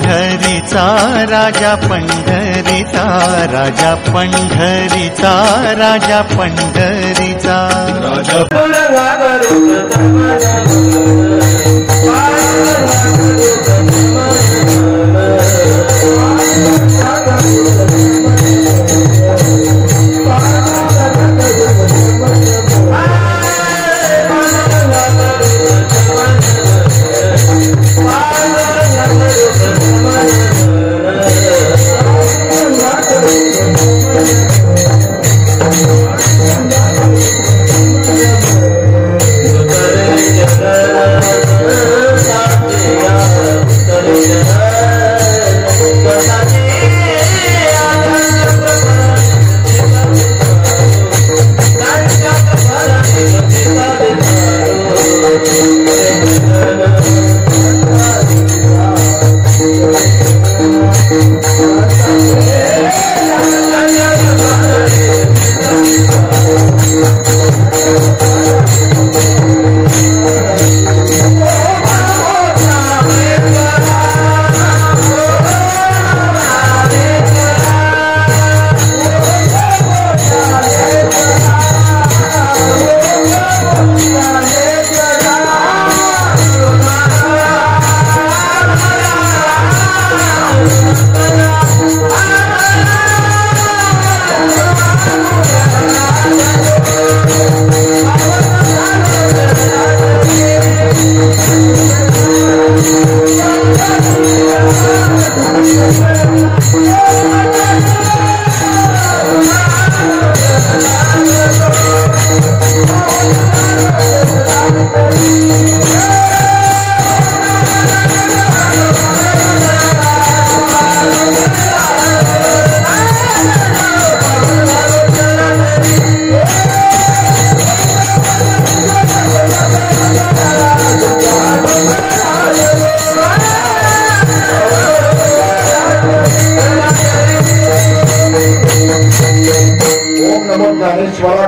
पंढरीचा राजा पंढरीचा राजा पंढरीचा राजा पंढरीचा राजा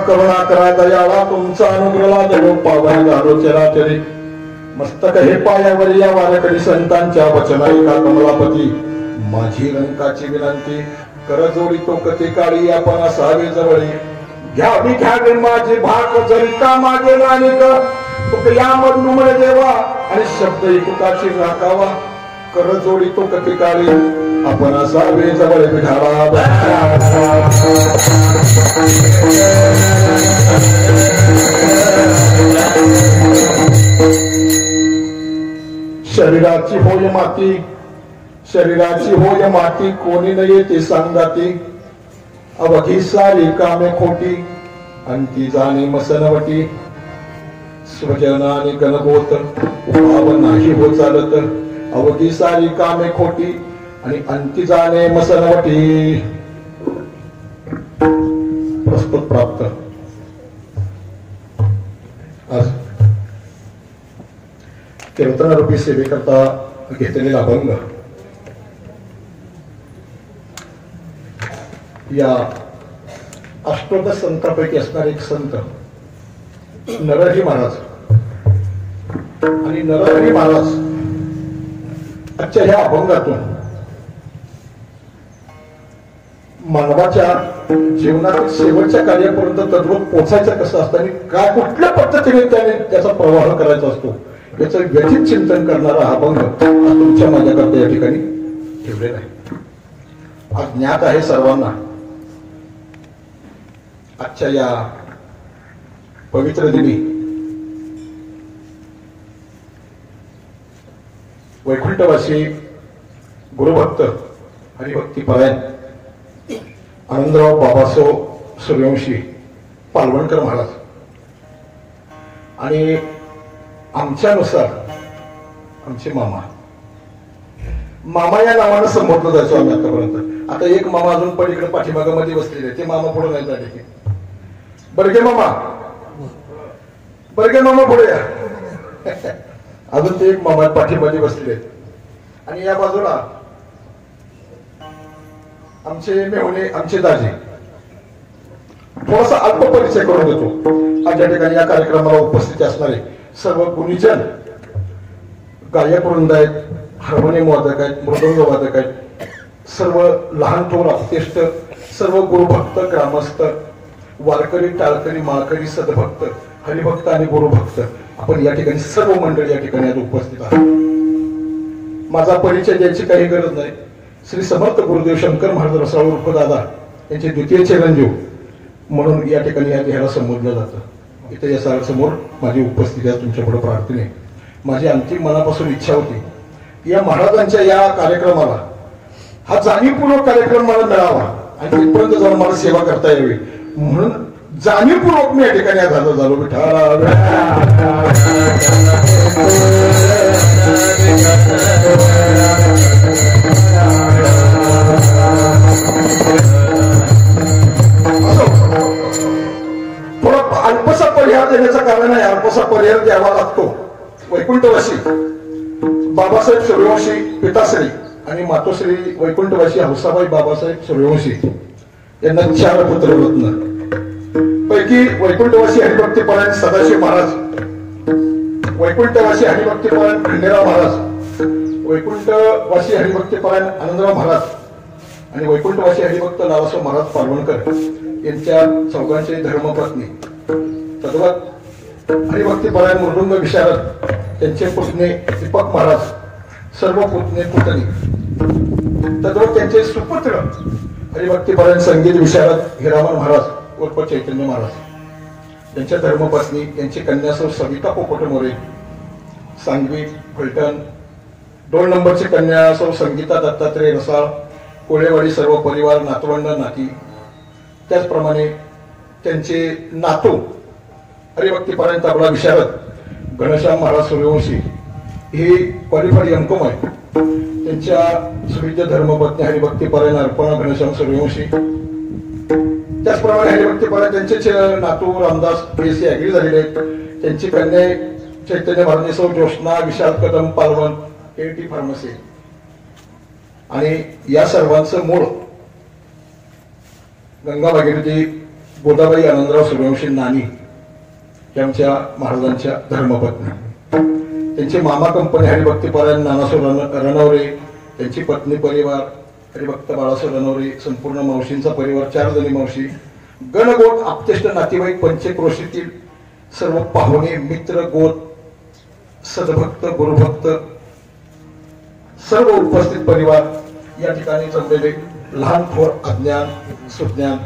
करुणाकरा दयाळा तुमचा अनुग्रह देव पावन घालो चराचरी मस्तक हे पायावर या वारकरी संतांच्या वचनायिका कमलापती माझी रंकाची विनंती कर जोडी तो कधी काळी आपण असावे जवळी घ्यावी घ्यावी माझी भाक जरिता माझे नानिक तुक या मधनुमळ देवा आणि शब्द एकुताची राखावा कर जोडी तो कधी काळी आपण असावे जवळ विठाला शरीराची होय माती शरीराची होय माती कोणी न येते सांगाती अवघी सारी कामे खोटी अंती जाणे मसनवटी स्वजनाने गणगोत भाव नाही हो चालत अवघी सारी कामे खोटी आणि अंती जाणे मसनवटी प्रस्तुत प्राप्त आज कीर्तनारूपी सेवेकरता घेतलेला अभंग या अष्टोदश संतांपैकी असणारे एक संत नरहरी महाराज आणि नरहरी महाराज आजच्या ह्या अभंगातून मानवाच्या जीवनातील शेवटच्या कार्यापर्यंत तद्रूप पोचायचं कसं असतं आणि काय कुठल्या पद्धतीने त्याने त्याचा प्रवाह करायचा असतो याचं व्यथित चिंतन करणारा हा अभंग तुमच्या माझ्याकरता या ठिकाणी ठेवलेला आहे. आज ज्ञात आहे सर्वांना आजच्या या पवित्र दिनी वैकुंठवासी गुरुभक्त हरिभक्तीपरायण आनंदराव बाबासाहेब सूर्यवंशी पालवणकर महाराज आणि आमच्यानुसार आमचे मामा या नावानं संबोधलं जायचो आम्ही आतापर्यंत. आता एक मामा अजून पलीकडे पाठीमागामध्ये बसलेले ते मामा पुढे नाही झाले की बरगे मामा पुढे या अजून ते एक मामा पाठीमध्ये बसलेले आणि या बाजूला आमचे मेहुणे आमचे दाजी. थोडासा अल्प परिचय करून देतो. आज या ठिकाणी या कार्यक्रमाला उपस्थित असणारे सर्व गुणीजन गायक वृंद आहेत हार्मोनियम वादक आहेत, मृदंग वादक आहेत, सर्व लहान थोर अत्यष्ट, सर्व गुरुभक्त, ग्रामस्थ, वारकरी, टाळकरी, माळकरी, सदभक्त, हरिभक्त आणि गुरुभक्त, आपण या ठिकाणी सर्व मंडळी या ठिकाणी आज उपस्थित आहात. माझा परिचय द्यायची काही गरज नाही. श्री समर्थ गुरुदेव शंकर महाराज रसाळ उर्फ दादा यांचे द्वितीय चिरंजीव म्हणून या ठिकाणी ह्याला संबोधलं जातं. इथे या समोर माझी उपस्थिती आहे तुमच्या पुढे प्रार्थने. माझी अंतिम मनापासून इच्छा होती या महाराजांच्या या कार्यक्रमाला, हा जाणीवपूर्वक कार्यक्रम मला मिळावा आणि तिथपर्यंत जाऊन मला सेवा करता यावी, म्हणून जाणीवपूर्वक मी या ठिकाणी आज हजर झालो. थोडा अल्पसा परिहार देण्याचं कारण आहे. अल्पसा परिहार द्यावा लागतो. वैकुंठवासी बाबासाहेब सूर्यवंशी पिताश्री आणि मातोश्री वैकुंठवासी हौसाबाई बाबासाहेब सूर्यवंशी यांना 4 पुत्ररत्न पैकी वैकुंठवासी हरिभक्तीपरायण सदाशिव महाराज, वैकुंठवासी हरिभक्तीपरायण खंडेराव महाराज, वैकुंठवासी हरिभक्तीपरायण आनंदराव महाराज आणि वैकुंठवासी हरिभक्त लालासाहेब महाराज पालवणकर यांच्या चौघांचे धर्मपत्नी तद्वत हरिभक्तीपरायण मृदुंग विशारद त्यांचे पुतणे दीपक महाराज, सर्व पुतणे पुतणी तद्वत त्यांचे सुपुत्र हरिभक्तीपरायण संगीत विशारद हिरामन महाराज उर्फ चैतन्य महाराज, त्यांच्या धर्मपत्नी त्यांची कन्या सौ सविता पोपट मोरे सांगवी फलटण, 2 नंबरची कन्या सौ संगीता दत्तात्रय रसाळ कोळेवाडी, सर्व परिवार नातवंड नाती. त्याचप्रमाणे त्यांचे नातू हरिभक्तीपरायण तबला विशारद घनश्याम महाराज सूर्यवंशी हे परिफळ यमकम आहे. त्यांच्या सुविद्य धर्मपत्नी हरिभक्तीपरायण अर्पणा घनश्याम सूर्यवंशी. त्याचप्रमाणे हरिभक्तीपरायण त्यांचे नातू रामदास बीएससी ऍग्री झालेले आहेत. त्यांची कन्या चैतन्य महाराज सौ ज्योत्स्ना विशाल कदम पालवण एटी फार्मसी. आणि या सर्वांचं मूळ गंगा भागीरथी गोदाबाई आनंदराव सूर्यवंशी नानी यांच्या महाराजांच्या धर्मपत्नी. त्यांची मामा कंपनी हरिभक्तीपरायण नानासो रणवरे, त्यांची पत्नी परिवार हरिभक्त बाळासो रणवरे, संपूर्ण मावशींचा परिवार 4 जणी मावशी, गणगोत आप्तेष्ट नातेवाईक पंचक्रोशीतील सर्व पाहुणे मित्र गोत सदभक्त गुरुभक्त सर्व उपस्थित परिवार या ठिकाणी जमलेले लहान थोर अज्ञान सुज्ञान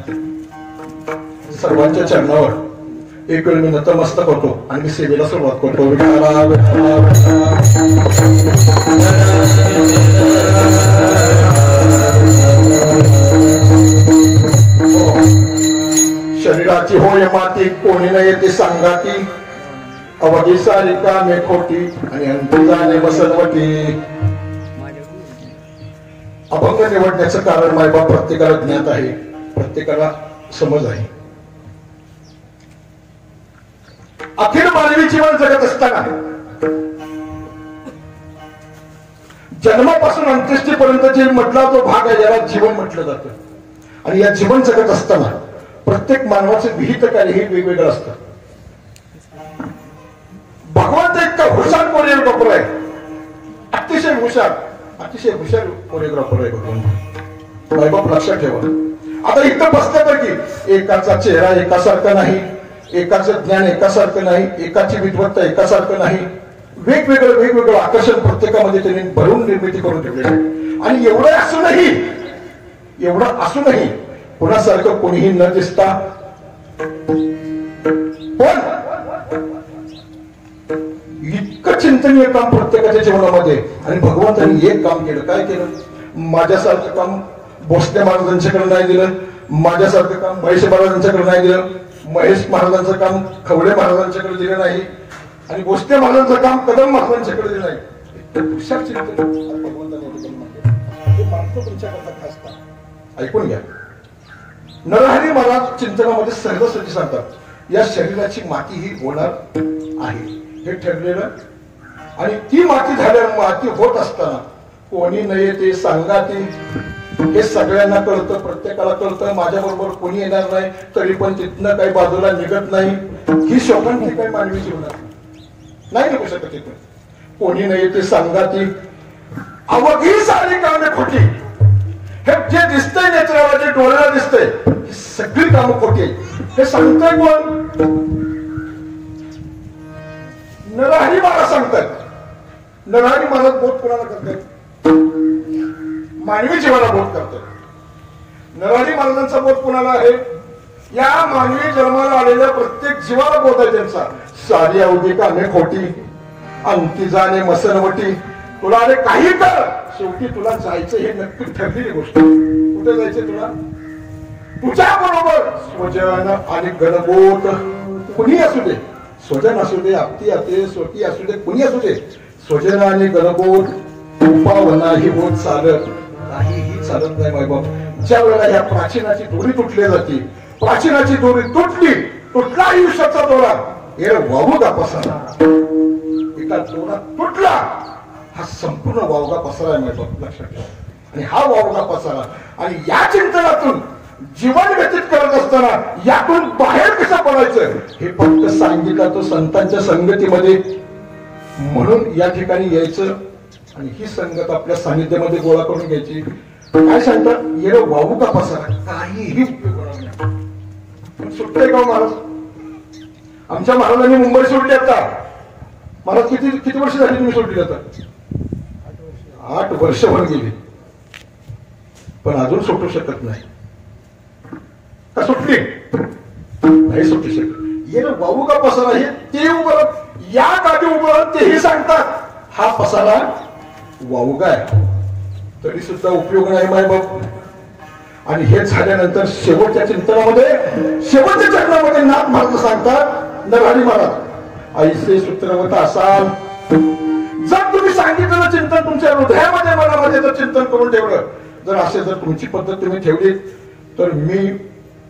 सर्वांच्या चरणावर एक वेळ मी नतमस्तक होतो आणि मी सेवेला सुरुवात करतो. शरीराची होय माती कोणी न येते सांगाती, अवघी सारिका मे खोटी आणि अंती जाणे बसतवटी. अभंग निवडण्याचं कारण मायबाप प्रत्येकाला ज्ञात आहे, प्रत्येकाला समज आहे. अखिल मानवी जीवन जगत असताना जन्मापासून अंत्येष्टीपर्यंत जे मधला जो भाग आहे याला जीवन म्हटलं जातं. आणि या जीवन जगत असताना प्रत्येक मानवाचं विहित कार्य हे वेगवेगळं असतं. भगवंत इतका हुशार कोरिओग्राफर आहे, अतिशय हुशार कोरिओग्राफर आहे भगवंत. मायबाप लक्षात ठेवा. आता इथं बसल्यापैकी एकाचा चेहरा एकासारखा नाही, एकाचं ज्ञान एकासारखं नाही, एकाची विद्वत्ता एकासारखं नाही. वेगवेगळं आकर्षण प्रत्येकामध्ये त्यांनी भरून निर्मिती करून ठेवलेली आहे. आणि एवढं असूनही कुणासारखं कोणीही न दिसता पण इतकं चिंतनीय काम प्रत्येकाच्या जीवनामध्ये. आणि भगवंतांनी एक काम केलं. काय केलं? माझ्यासारखं काम भोसले महाराजांच्याकडे नाही दिलं, माझ्यासारखं काम महेश महाराजांच्याकडे नाही दिलं, महेश महाराजांचं काम खवडे महाराजांच्याकडे दिलं नाही आणि भोसले महाराजांचं काम कदम महाराजांच्याकडे दिलं नाही. हुशार चिंतन तुमच्याकरता खास काम. ऐकून घ्या. नरहरी महाराज चिंतनामध्ये सहजासहजी सांगतात या शरीराची माती ही होणार आहे हे ठरलेलं. आणि ती माती झाल्यावर माती होत असताना कोणी नाही ते सांगाती हे सगळ्यांना कळतं, प्रत्येकाला कळतं. माझ्या बरोबर कोणी येणार नाही तरी पण तिथनं काही बाजूला निघत नाही. ही शोकांती काही मानवी जीवनात नाही निघू शकत. तिथून कोणी नाही ते सांगाती अवघी सारी कामे खोटी. हे जे दिसतंय नेत्राला, जे डोळ्याला दिसतंय, ही सगळी कामं खोटी. हे सांगतंय कोण? नरहरी महाराज सांगतात. नरहरी महाराज बोध कोणाला करतात? मानवी जीवाला बोध करतात. नरहरी महाराजांचा बोध कोणाला आहे? या मानवी जन्माला आलेल्या प्रत्येक जीवाला बोध आहे त्यांचा. सारी अवघी कामे खोटी, अंती जाणे मसनवटी. तुला अरे काही कर, शेवटी तुला जायचं हे नक्की ठरलेली गोष्ट. कुठे जायचं तुला? तुझ्या बरोबर स्वजन आणि गणगोत कुणी असू दे, स्वजन असू दे, आपती आते स्वती असू दे, कुणी असू दे, स्वजन आणि गणगोत उपावना ही होत चालत काहीही चालत नाही. मायबाप ज्या वेळेला ह्या प्राचीनाची दोरी तुटली जाते, प्राचीनाची दोरी तुटली, तुटला आयुष्याचा दोरा हे वाहू का पसारा. एका दोरा तुटला, हा संपूर्ण वावगा पसारा आहे मायबाप, लक्षात ठेवा. आणि हा वावगा पसारा आणि या चिंतनातून जीवन व्यतीत करत असताना यातून बाहेर कसं पडायचं हे फक्त सांगितलं तो संतांच्या संगतीमध्ये. म्हणून या ठिकाणी यायचं आणि ही संगत आपल्या सानिध्यामध्ये गोळा करून घ्यायची. काय सांगतात? येणं वाहू का पसारा, काहीही उपयोग होणार नाही. सुटतंय का महाराज? आमच्या महाराजांनी मुंबई सोडली. आता महाराज किती वर्ष झाली तुम्ही सोडली? आता 8 वर्ष होऊन गेली, पण अजून सुटू शकत नाही. का सुटली? नाही सुटू शकत. येणं वाहू का पसारा हे ते उभं, या गाडी उभं तेही सांगतात हा पसारा वावगा आहे, तरी सुद्धा उपयोग नाही मायबाप. आणि हे झाल्यानंतर शेवटच्या चिंतनामध्ये, शेवटच्या चरणामध्ये नाथ महाराज सांगतात, नरहरी महाराज ऐसे सूत्रवत असाल, जर तुम्ही सांगितलेलं चिंतन तुमच्या हृदयामध्ये मनामध्ये जर चिंतन करून ठेवलं, जर असे जर तुमची पद्धत तुम्ही ठेवली, तर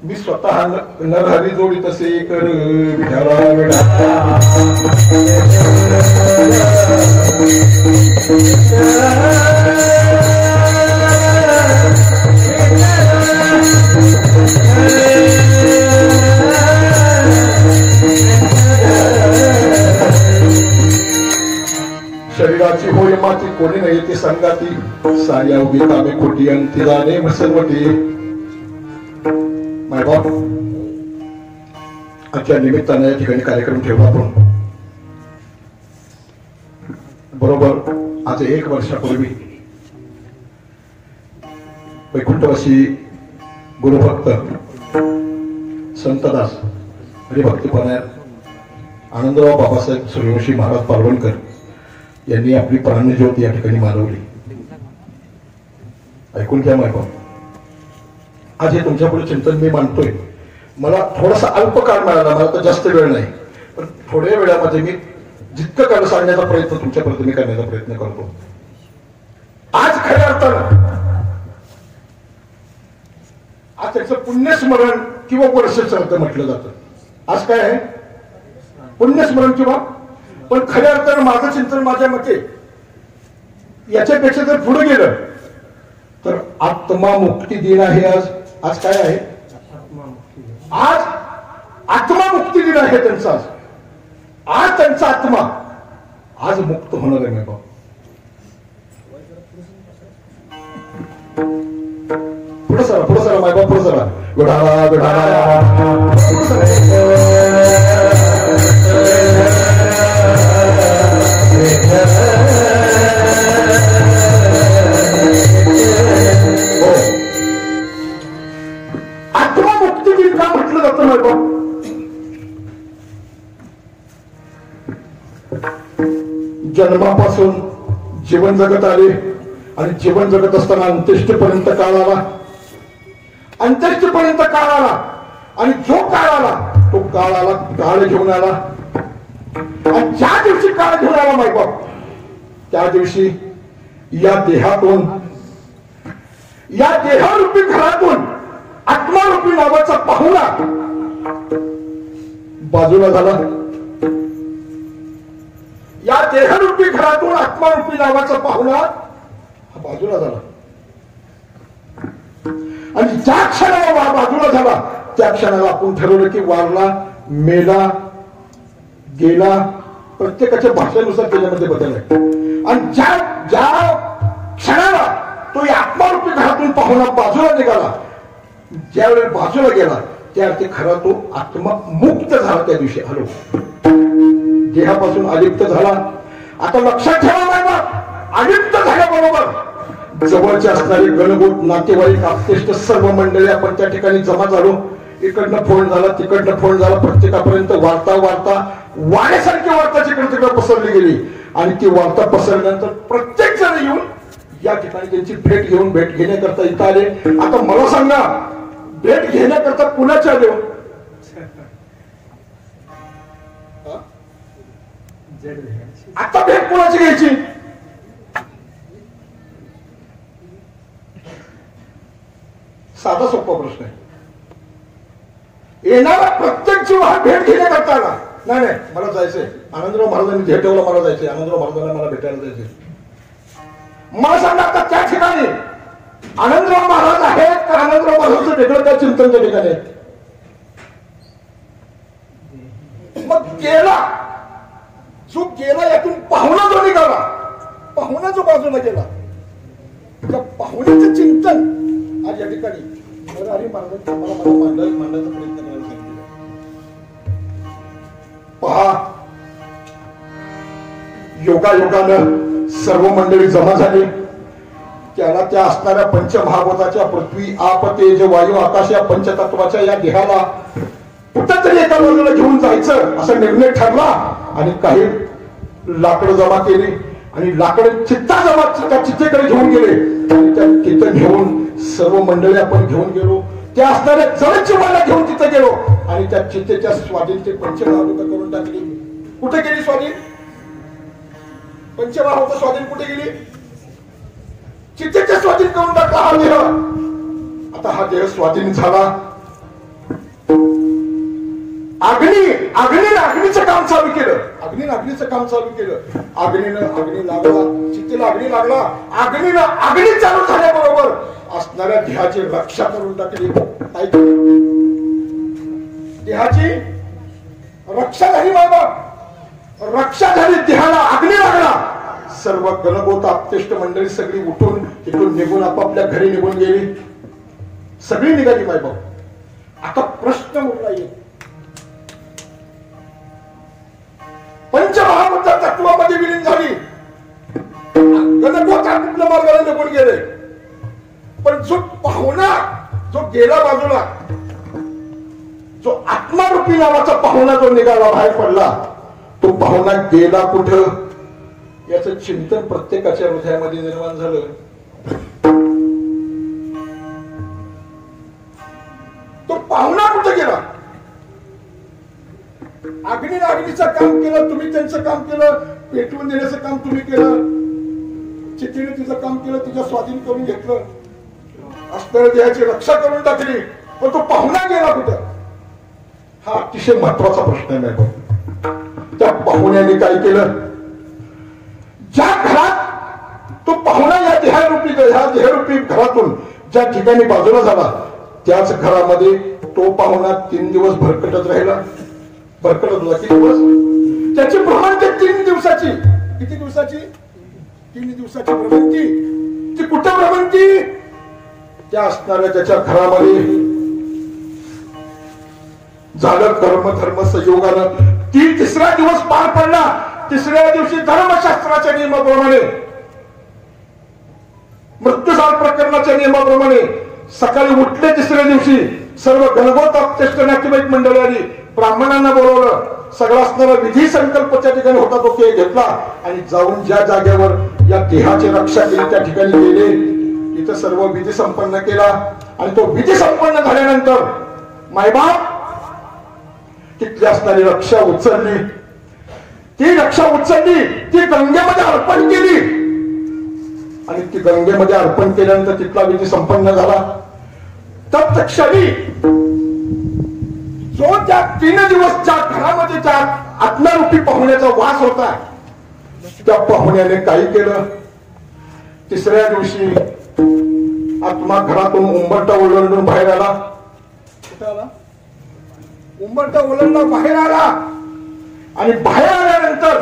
मी स्वतः नरहरी जोडी तसे कर विठाला विठा. शरीराची होय माती कोणी नाही ती संगाती, सारी अवघी कामे खोटी अंती जाणे मसनवटी. मायबाप आजच्या निमित्ताने या ठिकाणी कार्यक्रम ठेवला. आपण बरोबर आज 1 वर्षापूर्वी वैकुंठवासी गुरुभक्त संतदास हरिभक्तीपरायण आनंदराव बाबासाहेब सूर्यवंशी महाराज पालवणकर यांनी आपली प्राणज्योत या ठिकाणी मालवली. ऐकून घ्या मायबाप, आज हे तुमच्या पुढे चिंतन मी मांडतोय. मला थोडासा अल्प काळ मिळाला, मला तर जास्त वेळ नाही, पण थोड्या वेळामध्ये मी जितकं काळ सांगण्याचा प्रयत्न तुमच्यापर्यंत मी करण्याचा प्रयत्न करतो. आज खऱ्या अर्थानं आज त्याचं पुण्यस्मरण किंवा वर्षश्राद्ध म्हटलं जातं. आज काय आहे? पुण्यस्मरण किंवा, पण खऱ्या अर्थानं माझं चिंतन माझ्या मते याच्यापेक्षा जर पुढे गेलं तर आत्मा मुक्ती दिन आहे. आज काय आहे? आज आत्मा मुक्ती दिन आहे त्यांचा. आज त्यांचा आत्मा आज मुक्त होणार आहे. बाबा पुढे सरा मायबा, पुढे सरा. विढाला विढाला आत्मा मुक्ती दिन का म्हटलं जातं मायबा? जन्मापासून जीवन जगत आले आणि जीवन जगत असताना अंत्येष्टीपर्यंत काळ आला. अंत्येष्टीपर्यंत काळ आला आणि जो काळ आला तो काळ आला, काळ घेऊन आला. आणि ज्या दिवशी काळ घेऊन आला मायबाप, त्या दिवशी या देहातून, या देहरूपी घरातून आत्मारूपी नावाचा पाहुणा बाजूला झाला. या देहरूपी घरातून आत्मारूपी नावाचा पाहुणा हा बाजूला झाला. आणि ज्या क्षणाला बाजूला झाला त्या क्षणाला आपण ठरवलं की वारला, मेला, गेला. प्रत्येकाच्या भाषेनुसार त्याच्यामध्ये बदल आहे. आणि ज्या ज्या पाहुणा बाजूला निघाला, ज्यावेळेला बाजूला गेला त्यावेळी खरा तो आत्मा मुक्त झाला. त्या दिवशी हॅलो देहापासून अलिप्त झाला. आता लक्षात ठेवा नाही बा, अलिप्त झाल्याबरोबर जवळचे असणारे गणगोत नातेवाईक आप्तेष्ट सर्व मंडळी आपण त्या ठिकाणी जमा झालो. इकडनं फोन झाला, तिकडनं फोन झाला, प्रत्येकापर्यंत वार्ता वाऱ्यासारखी वार्ता जिकडे तिकडे पसरली गेली. आणि ती वार्ता पसरल्यानंतर प्रत्येक जण येऊन या ठिकाणी त्यांची भेट घेण्याकरता इथं आले. आता मला सांगा, भेट घेण्याकरता कुणाच्या आले? आता भेट कुणाची घ्यायची? साधा सोपा प्रश्न आहे. येणारा प्रत्येक जीव हा भेट घेण्याकरता आला. नाही मला जायचंय, आनंदराव महाराजांनी भेटवला, मला जायचंय, आनंदराव महाराजांना मला भेटायला जायचंय. मला सांगा आता त्या ठिकाणी आनंदराव महाराज आहेत का आनंदराव महाराजांचं वेगळं त्या चिंतनच्या ठिकाणी आहेत? मग गेला जो गेला, यातून पाहुणा जो निघाला, पाहुणा जो बाजूला गेला, त्या पाहुण्याचं चिंतन आज या ठिकाणी नरहरी महाराजांनी मला मांडायचा प्रयत्न करायला सांगितलं. पहा, योगायोगानं सर्व मंडळी जमा झाली. त्याला त्या असणाऱ्या पंचमहाभूताच्या पृथ्वी आप तेज वायू आकाश या पंचतत्वाच्या या देहाला कुठंतरी एका बाजूला घेऊन जायचं असा निर्णय ठरला. आणि काही लाकडं जमा केली आणि लाकडं चित्तेकडे घेऊन गेले. आणि त्या तिथं घेऊन सर्व मंडळी आपण घेऊन गेलो. त्या असणाऱ्या जलजीवाला घेऊन तिथं गेलो आणि त्या चित्तेच्या स्वाधीन ते पंचमहाभूत करून टाकली. कुठे गेली स्वाधीन? पंचमहाभूत स्वाधीन कुठे गेली? चित्तेच्या स्वाधीन करून टाकला हा देह. आता हा देह स्वाधीन झाला. अग्नीचं काम चालू केलं. अग्नीचं काम चालू केलं. अग्नी लागला, चित्तेला अग्नी लागला. अग्नी चालू झाल्याबरोबर असणाऱ्या देहाची रक्षा करून टाकली. काय देहाची रक्षा झाली बाबा, रक्षा झाली. देहाला अग्नी लागला. सर्व गणगोत आप्तेष्ट मंडळी सगळी उठून तिथून निघून आपापल्या घरी निघून गेली. सगळी निघाली मायबाप. आता प्रश्न उरला येईल, पंचमहाभूत तत्वामध्ये विलीन झाली, गणगोत आपापल्या मार्गाला निघून गेले. पण जो पाहुणा जो गेला बाजूला, जो आत्मारूपी नावाचा पाहुणा जो निघाला बाहेर पडला, तो पाहुणा गेला कुठं याचं चिंतन प्रत्येकाच्या हृदयामध्ये निर्माण झालं. तो पाहुणा कुठं गेला? अग्नीचं काम केलं तुम्ही, त्यांचं काम केलं, पेटवून देण्याचं काम तुम्ही केलं, चित्तीने तिचं काम केलं, तिच्या स्वाधीन करून घेतलं, असणाऱ्या देहाची रक्षा करून टाकली. पण तो पाहुणा गेला कुठं? हा अतिशय महत्वाचा प्रश्न आहे. त्या पाहुण्याने काय केलं? ज्या घरात तो पाहुणा या देहरूपी घरातून ज्या ठिकाणी बाजूला झाला, त्याच घरामध्ये तो पाहुणा 3 दिवस भरकटत राहिला. भरकटत होता. किती दिवस? त्याची भ्रमंती 3 दिवसाची. किती दिवसाची? 3 दिवसाची भ्रमंती. ती कुठं भ्रमंती? त्या असणाऱ्या त्याच्या घरामध्ये झालं कर्म धर्म संयोगानं. ती 3रा दिवस पार पडला. 3ऱ्या दिवशी धर्मशास्त्राच्या नियमाप्रमाणे, मृत्यूसार प्रकरणाच्या नियमाप्रमाणे सकाळी उठले 3ऱ्या दिवशी सर्व गणगोत आप्तेष्ट नातेवाईक मंडळी आली. ब्राह्मणांना बोलवलं. सगळा असणारा विधी संकल्प त्या ठिकाणी होता तो घेतला आणि जाऊन ज्या जागेवर या देहाची रक्षा केली त्या ठिकाणी गेले. इथं सर्व विधी संपन्न केला. आणि तो विधी संपन्न झाल्यानंतर मायबाप तिथली असणारी रक्षा उचलली. ती रक्षा उचलली, ती गंगेमध्ये अर्पण केली. आणि ती गंगेमध्ये अर्पण केल्यानंतर तिथला विधी संपन्न झाला. तत्क्षणी जो त्या 3 दिवस ज्या घरामध्ये त्या आत्मारूपी पाहुण्याचा वास होता, त्या पाहुण्याने काय केलं? 3ऱ्या दिवशी आत्मा घरातून उंबरटा ओलांडून बाहेर आला. कुठे आला? उंबरटा ओलांडला बाहेर आला. आणि बाहेर आल्यानंतर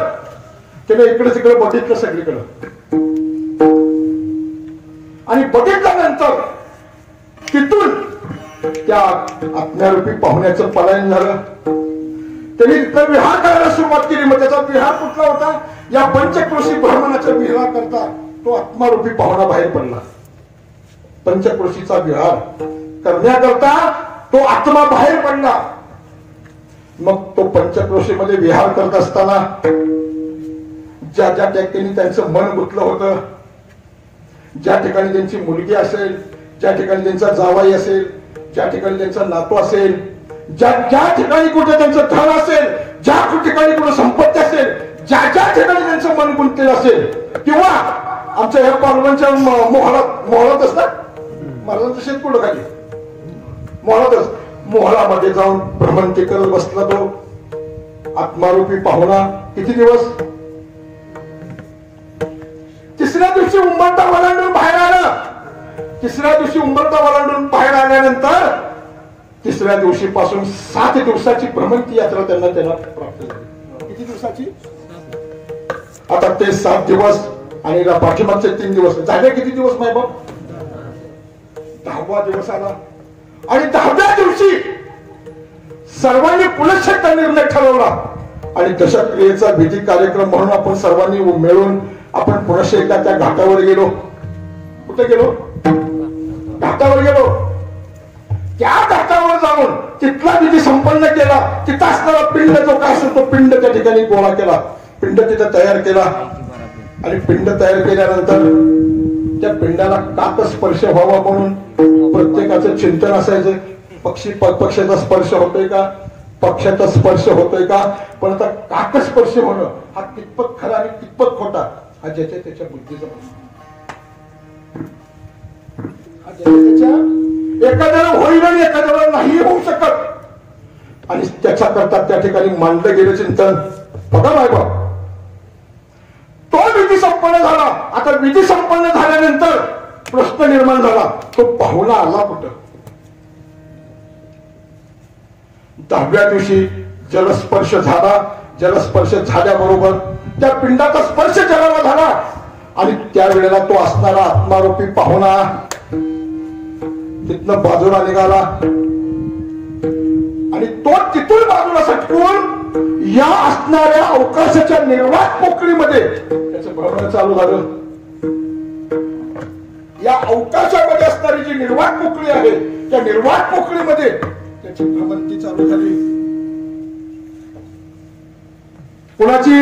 त्याने इकडे तिकडे बघितलं सगळीकडे. आणि बघितल्यानंतर त्या आत्म्यारूपी पाहुण्याचं पलायन झालं. त्यांनी तिथं विहार करायला सुरुवात केली. मग त्याचा विहार कुठला होता? या पंचक्रोशी ब्राह्मणाच्या विहार करता तो आत्मारूपी पाहुणा बाहेर पडला. पंचक्रोशीचा विहार करण्याकरता तो आत्मा बाहेर पडला. मग तो पंचक्रोशीमध्ये विहार करत असताना ज्या ज्या ठिकाणी त्यांचं मन गुंतलं होतं, ज्या ठिकाणी त्यांची मुलगी असेल, ज्या ठिकाणी त्यांचा जावाई असेल, ज्या ठिकाणी त्यांचा नातू असेल, ज्या ज्या ठिकाणी कुठे त्यांचं धन असेल, ज्या ठिकाणी कुठे संपत्ती असेल, ज्या ज्या ठिकाणी त्यांचं मन गुंतलेलं असेल, किंवा आमच्या ह्या पालवांच्या मोहळात असतात, महाराजांचं शेत कुठं खाली मोहळातच, मोहळामध्ये जाऊन भ्रमंती करत बसला तो आत्मारूपी पाहुणा. किती दिवस? तिसऱ्या दिवशी उंबरठा ओलांडून बाहेर आलं. तिसऱ्या दिवशी उंबरठा ओलांडून बाहेर आल्यानंतर तिसऱ्या दिवशी पासून 7 दिवसाची भ्रमंती यात्रा त्यांना प्राप्त झाली. किती दिवसाची? आता ते 7 दिवस आणि पाठीमागचे 3 दिवस झाले. किती दिवस माय बाप? 10वा दिवस आला. आणि 10व्या दिवशी सर्वांनी पुनश्च निर्णय ठरवला आणि दशक्रियेचा विधी कार्यक्रम म्हणून आपण सर्वांनी मिळून आपण पुनश्च एकदा त्या घाटावर गेलो. कुठे गेलो? घाटावर गेलो. त्या घाटावर जाऊन तिथला विधी संपन्न केला. तिथं असणारा पिंड जो काय असतो तो पिंड त्या ठिकाणी गोळा केला. पिंड तिथं तयार केला आणि पिंड तयार केल्यानंतर त्या पिंडाला काक स्पर्श व्हावा म्हणून प्रत्येकाचं चिंतन असायचं. पक्षाचा स्पर्श होतोय का, पक्षाचा स्पर्श होतोय का. पण आता काक स्पर्श होणं हा कितपत खरा आणि कितपत खोटा हा ज्याच्या त्याच्या बुद्धीचा एखाद्याला होईल आणि एखाद्याला नाही होऊ शकत. आणि त्याच्या करता त्या ठिकाणी मांडलं गेलं चिंतन. बघा बाय बाप, तो विधी संपन्न झाला. आता विधी संपन्न झाल्यानंतर प्रश्न निर्माण झाला, तो पाहुणा आला कुठं? 10व्या दिवशी जलस्पर्श झाला. जलस्पर्श झाल्याबरोबर त्या पिंडाचा स्पर्श जलाला झाला आणि त्यावेळेला तो असणारा आत्मारूपी पाहुणा तिथनं बाजूला निघाला आणि तो तिथून बाजूला सटकून या असणाऱ्या अवकाशाच्या निर्वात पोकळीमध्ये त्याचं भ्रमण चालू झालं. या अवकाशामध्ये असणारी जी निर्वात पोकळी आहे त्या निर्वात पोकळीमध्ये त्याची भ्रमंती चालू झाली. कोणाची?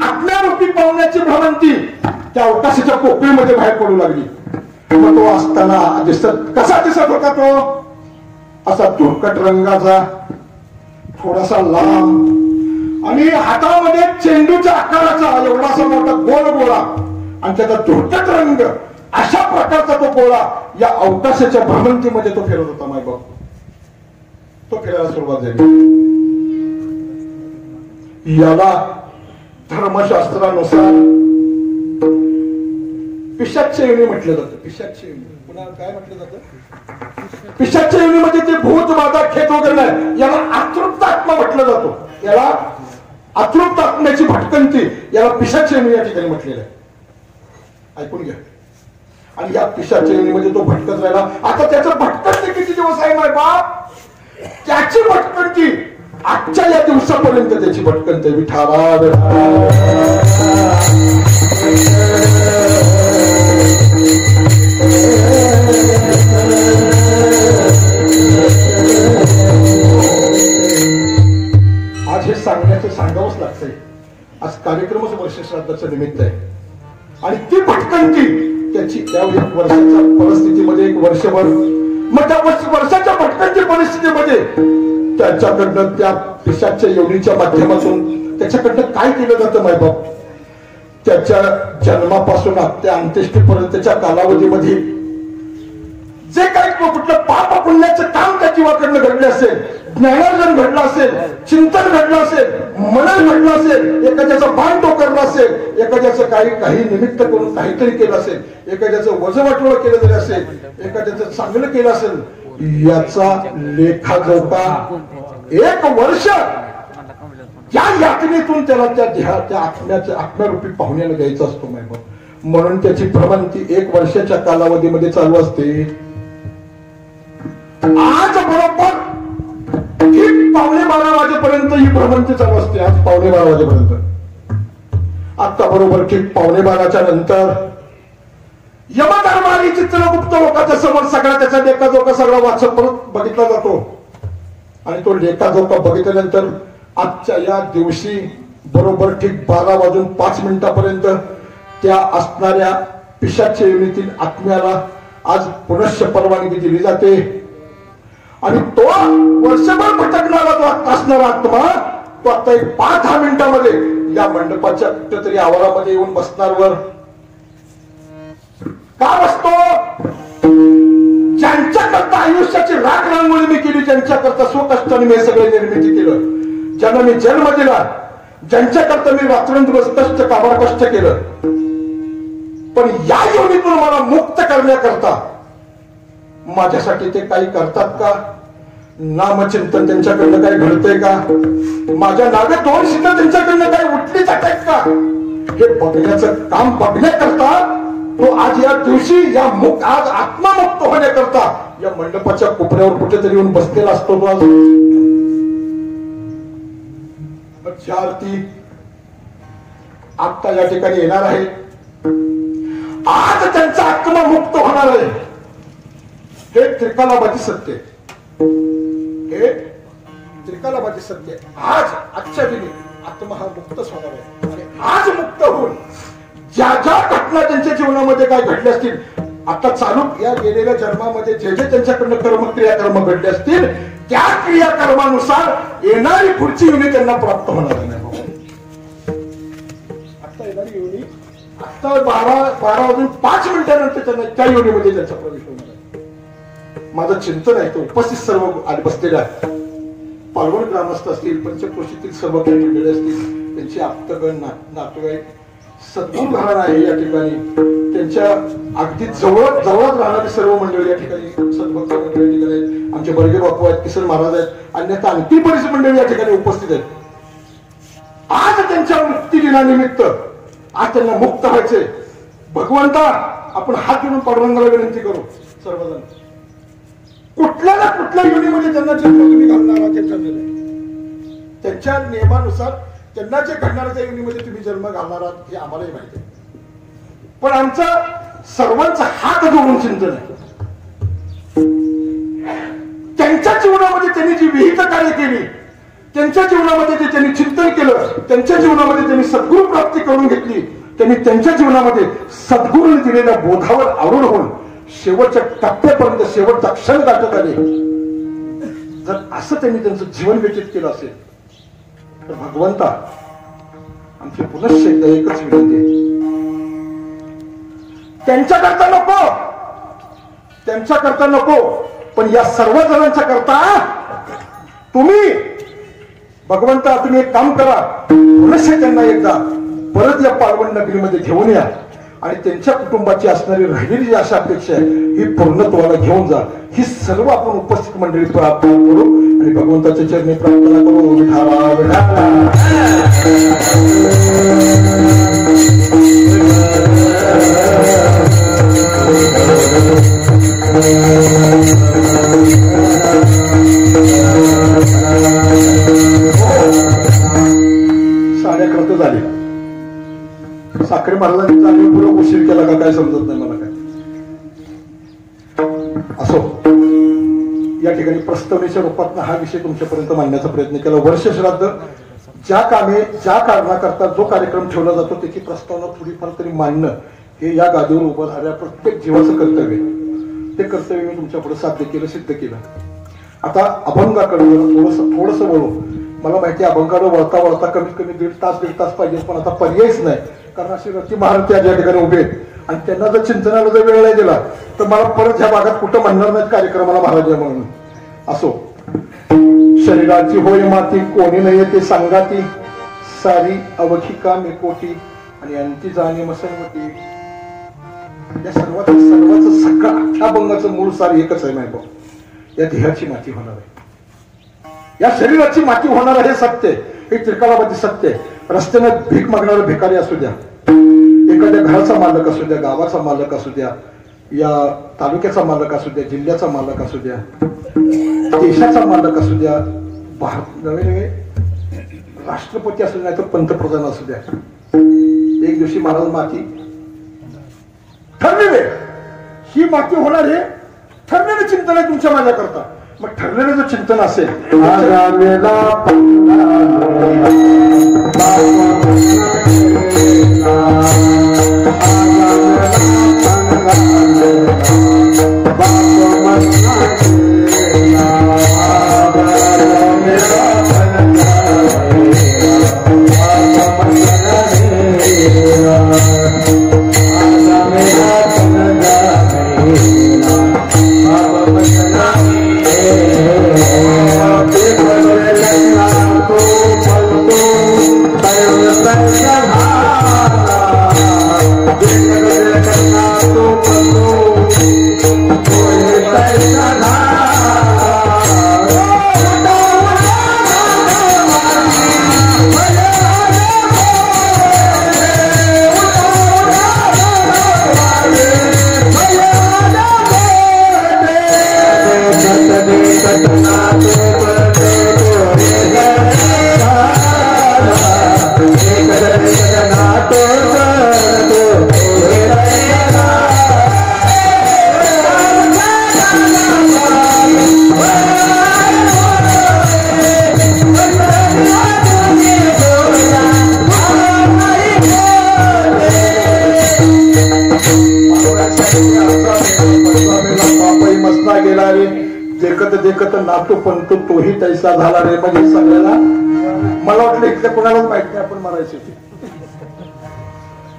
आत्म्यारूपी पाहुण्याची भ्रमंती त्या अवकाशाच्या पोकळीमध्ये बाहेर पडू लागली. मग तो असताना कसा दिसत होता? तो असा धुरकट रंगाचा, थोडासा लांब आणि हातामध्ये चेंडूच्या आकाराचा एवढासा मोठा गोल गोळा आणि त्याचा धुरकट रंग, अशा प्रकारचा तो गोळा या अवकाशाच्या भ्रमंतीमध्ये तो फिरत होता. माय बाप, तो फिरायला सुरुवात झाली. याला धर्मशास्त्रानुसार पिशाच्य योनी म्हटलं जातं. पिशाच्य योनी पुन्हा काय म्हटलं जातं? पिशाच्य योनी म्हणजे ते भूत बाधा खेत वगैरे नाही. याला अतृप्त आत्मा म्हटलं जातो. याला अतृप्त आत्म्याची भटकंती, याला पिशाच्य योनी या ठिकाणी म्हटलेलं आहे. ऐकून घ्या. आणि या पिशाच्य योनीमध्ये तो भटकत राहिला. आता त्याचं भटकंती किती दिवस आहे माय बाप? त्याची भटकंती आजच्या या दिवसापर्यंत त्याची भटकंती विठाला. आज हे सांगावंच लागतंय. आज कार्यक्रमच वर्षश्राद्धाचं निमित्त आहे आणि ती भटकंती त्याची त्या वर्षाच्या परिस्थितीमध्ये एक वर्षभर, मग त्या वर्षाच्या भटकंती परिस्थितीमध्ये त्याच्याकडनं त्या पिशाच्या योनीच्या माध्यमातून त्याच्याकडनं काय केलं जातं माय बाप? त्याच्या जन्मापासून त्या अंत्येष्टीपर्यंतच्या कालावधीमध्ये जे काही कुठलं पाप पुण्याचं काम त्या जीवाकडनं घडलं असेल, ज्ञानार्जन घडलं असेल, चिंतन घडलं असेल, मनन घडलं असेल, एखाद्याचं बाण टोकरलं असेल, एखाद्याचं काही निमित्त करून काहीतरी केलं असेल, एखाद्याचं वजवाटोळ केलं जरी असेल, एखाद्याचं चांगलं केलं असेल, याचा लेखाजोखा 1 वर्ष या यातनेतून त्याला त्या आत्म्यारूपी पाहुण्याला द्यायचा असतो. म्हणून त्याची भ्रमंती 1 वर्षाच्या कालावधीमध्ये चालू असते. आज बरोबर ठीक 11:15 वाजेपर्यंत ही भ्रमंती चालू असते. आज 11:15 वाजेपर्यंत. आता बरोबर ठीक 11:15च्या नंतर यमधर्मारी चित्रगुप्त लोकांच्या समोर सगळा त्याचा लेखाजोखा सगळा वाचत परत बघितला जातो. आणि तो लेखाजोखा बघितल्यानंतर आजच्या या दिवशी बरोबर ठीक 12:05 त्या असणाऱ्या पिशाच्या योनीतील आत्म्याला आज पुनश्च परवानगी दिली जाते. आणि तो वर्षभर भटकणारा जो असणारा आत्मा तो आता एक 5-10 मिनिटांमध्ये या मंडपाच्या कुठेतरी आवारामध्ये येऊन बसणार. वर का बसतो? ज्यांच्याकरता आयुष्याची राख रांगोळी मी केली, ज्यांच्याकरता स्वकष्टाने मी सगळे निर्मिती केलं, ज्यांना मी जन्म दिला, ज्यांच्याकरता मी रात्रंदिवस कष्ट काबार कष्ट केलं, पण या योनीतून मला मुक्त करण्याकरता माझ्यासाठी ते काही करतात का? नामचिंतन त्यांच्याकडनं काही घडतंय का? माझ्या नावे 2 शिल्लक त्यांच्याकडनं काही उठली जातात का? हे बघण्याचं काम बघण्याकरता तो आज या दिवशी आज आत्मामुक्त होण्याकरता या मंडपाच्या कोपऱ्यावर कुठेतरी येऊन बसलेला असतो. तो आज आरती आता या ठिकाणी येणार आहे. आज त्यांचा आत्मा मुक्त होणार आहे. हे त्रिकालाबाजी सत्य. हे त्रिकालाबाजी सत्य. आज आजच्या दिनी आत्मा हा मुक्तच होणार आहे. आणि आज मुक्त होऊन ज्या ज्या घटना त्यांच्या जीवनामध्ये काय घडल्या असतील, आता चालू या गेलेल्या जन्मामध्ये जे जे त्यांच्याकडनं क्रियाकर्म घडले असतील, त्या क्रियाकर्मानुसार येणारी पुढची योनी त्यांना प्राप्त होणार नाही. आता येणारी योनी आता 12:05 त्यांना त्या योनीमध्ये त्यांचा प्रवेश होणार आहे. माझं चिंतन आहे, तो उपस्थित सर्व बसलेल्या पालवण ग्रामस्थ असतील, पंचक्रोशीतील सर्व काही मंडळी असतील, त्यांचे आप्तगण नातेवाईक, सद्गुरू घराणा आहे या ठिकाणी, त्यांच्या अगदी जवळच राहणारी सर्व मंडळी या ठिकाणी, सद्भक्त मंडळी या ठिकाणी आहेत. आमचे बर्गे बापू आहेत, किसन महाराज आहेत, अन्यथा आणखी बरीच मंडळी या ठिकाणी उपस्थित आहेत. आज त्यांच्या मुक्ती दिनानिमित्त आज त्यांना मुक्त व्हायचे. भगवंता आपण हात जोडून पांडुरंगाला विनंती करू सर्वजण, कुठल्या ना कुठल्या योनीमध्ये त्यांना जन्म तुम्ही घालणार आहात त्यांच्या नियमानुसार त्यांना जे घडणार त्या योनीमध्ये तुम्ही जन्म घालणार आहात हे आम्हालाही माहिती आहे. पण आमचं सर्वांचा हात जोडून चिंतन आहे, त्यांच्या जीवनामध्ये त्यांनी जी विहित कार्य केली, त्यांच्या जीवनामध्ये जे त्यांनी चिंतन केलं, त्यांच्या जीवनामध्ये त्यांनी सद्गुरू प्राप्ती करून घेतली, त्यांनी त्यांच्या जीवनामध्ये सद्गुरूने दिलेल्या बोधावर आवरून होऊन शेवटच्या टप्प्यापर्यंत शेवटचा क्षण गाठत आले. जर असं त्यांनी त्यांचं जीवन व्यतीत केलं असेल तर भगवंता आमची पुनश्च एकच विनंती आहे, त्यांच्याकरता नको, पण या सर्व जणांच्या करता तुम्ही भगवंता तुम्ही एक काम करा, पुनश्च त्यांना एकदा परत या पालवण नगरीमध्ये घेऊन या आणि त्यांच्या कुटुंबाची असणारी राहिलेली जी अशा अपेक्षा आहे ही पूर्णत्वाला घेऊन जा. ही सर्व आपण उपस्थित मंडळी प्रार्थना करू आणि भगवंताच्या चरणी प्रार्थना करू. विठाला विठाला साडेअकरा झाली. साखरे महाराजांनी चांगली पुढे उशीर केला का काय समजत नाही मला. काय असो, या ठिकाणी प्रस्तावनेच्या रूपात हा विषय तुमच्यापर्यंत मांडण्याचा प्रयत्न केला. वर्ष श्राद्ध ज्या कारणाकरता जो कार्यक्रम ठेवला जातो त्याची प्रस्तावना थोडीफार तरी मांडणं हे या गादीवर उभं राहणाऱ्या प्रत्येक जीवाचं कर्तव्य. ते कर्तव्य मी तुमच्या पुढे साध्य केलं, सिद्ध केलं. आता अभंगाकडे थोडस वळू. मला माहिती आहे अभंगाकडे वळता कमीत कमी दीड तास पाहिजे, पण आता पर्यायच नाही, कारण अशी रती महाराज त्या ठिकाणी उभे आहेत आणि त्यांना जर चिंतनाला जर वेळ नाही दिला तर मला परत ह्या भागात कुठं म्हणणार नाहीत कार्यक्रमाला महाराज म्हणून. असो, शरीराची होय माती कोणी नाही येते सांगाती, सारी अवघी का मेकोटी आणि अंती जाणे मसनवती. या सर्वांचं सगळं अख्ख्या अभंगाचं मूळ सार एकच आहे माहिती. या देहाची माती होणार आहे, या शरीराची माती होणार आहे, सत्य हे त्रिकालाबाजी सत्य आहे. रस्त्याने भीक मागणारा भिकारी असू द्या, एखाद्या घराचा मालक असू द्या, गावाचा मालक असू द्या, या तालुक्याचा मालक असू द्या, जिल्ह्याचा मालक असू द्या, देशाचा मालक असू द्या, भारत नवे नवे राष्ट्रपती असू द्या, तर पंतप्रधान असू द्या, एक दिवशी महाराज माती ठरलेले, ही माती होणार हे ठरलेलं चिंतन आहे तुमच्या माझ्या करता. मग ठरलेलं जर चिंतन असेल देखत देखत नातो पण तोही तैसा झाला रे. म्हणजे सगळ्याला मला वाटलं इथल्या कोणालाच माहित नाही आपण मरायचे.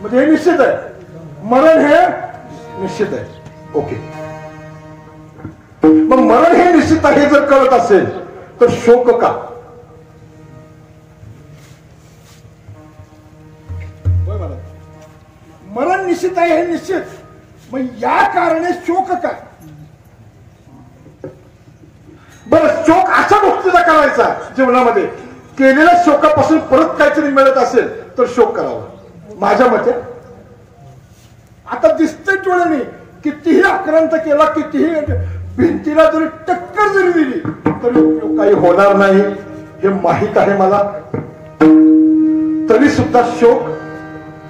म्हणजे हे निश्चित आहे, मरण हे निश्चित आहे. ओके, मग मरण हे निश्चित आहे जर कळत असेल तर शोक का? मरण निश्चित आहे हे निश्चित, मग या कारणे शोक का? बरं, शोक अशा गोष्टीचा करायचा जीवनामध्ये, केलेल्या शोकापासून परत काहीतरी मिळत असेल तर शोक करावा. माझ्या मते आता दिसतंय डोळ्याने, कितीही आक्रांत केला, कितीही भिंतीला जरी टक्कर जरी दिली तरी उपयोग काही होणार नाही हे माहित आहे मला. तरी सुद्धा शोक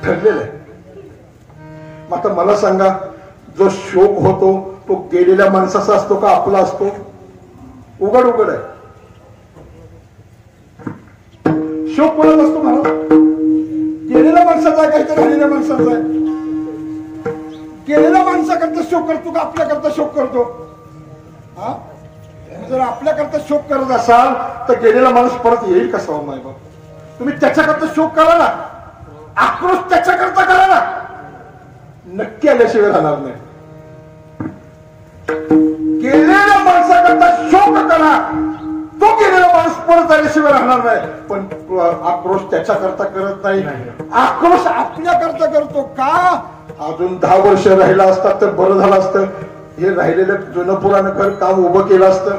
ठरलेला आहे. मग आता मला सांगा, जो शोक होतो तो गेलेल्या माणसाचा असतो का आपला असतो? उघड उघड आहे. शोक कोणाचा असतो मला? गेलेल्या माणसाचा आहे काहीतरी राहिलेल्या माणसाचा आहे? गेलेल्या माणसाकरता शोक करतो का आपल्याकरता शोक करतो? हा, जर आपल्याकरता शोक करत असाल तर गेलेला माणूस परत येईल कसा हो माय बाप? तुम्ही त्याच्याकरता शोक करा ना, आक्रोश त्याच्याकरता करा ना, नक्की आल्याशिवाय राहणार नाही. गेलेल्या माणसाकरता शोक करा, तो गेलेला माणूस परत आल्याशिवाय राहणार नाही. पण आक्रोश त्याच्याकरता करत नाही, आक्रोश आपल्याकरता करतो. का? अजून 10 वर्ष राहिला असतात तर बरं झालं असतं. हे राहिलेलं जुनं पुराण घर काम उभं केलं असतं.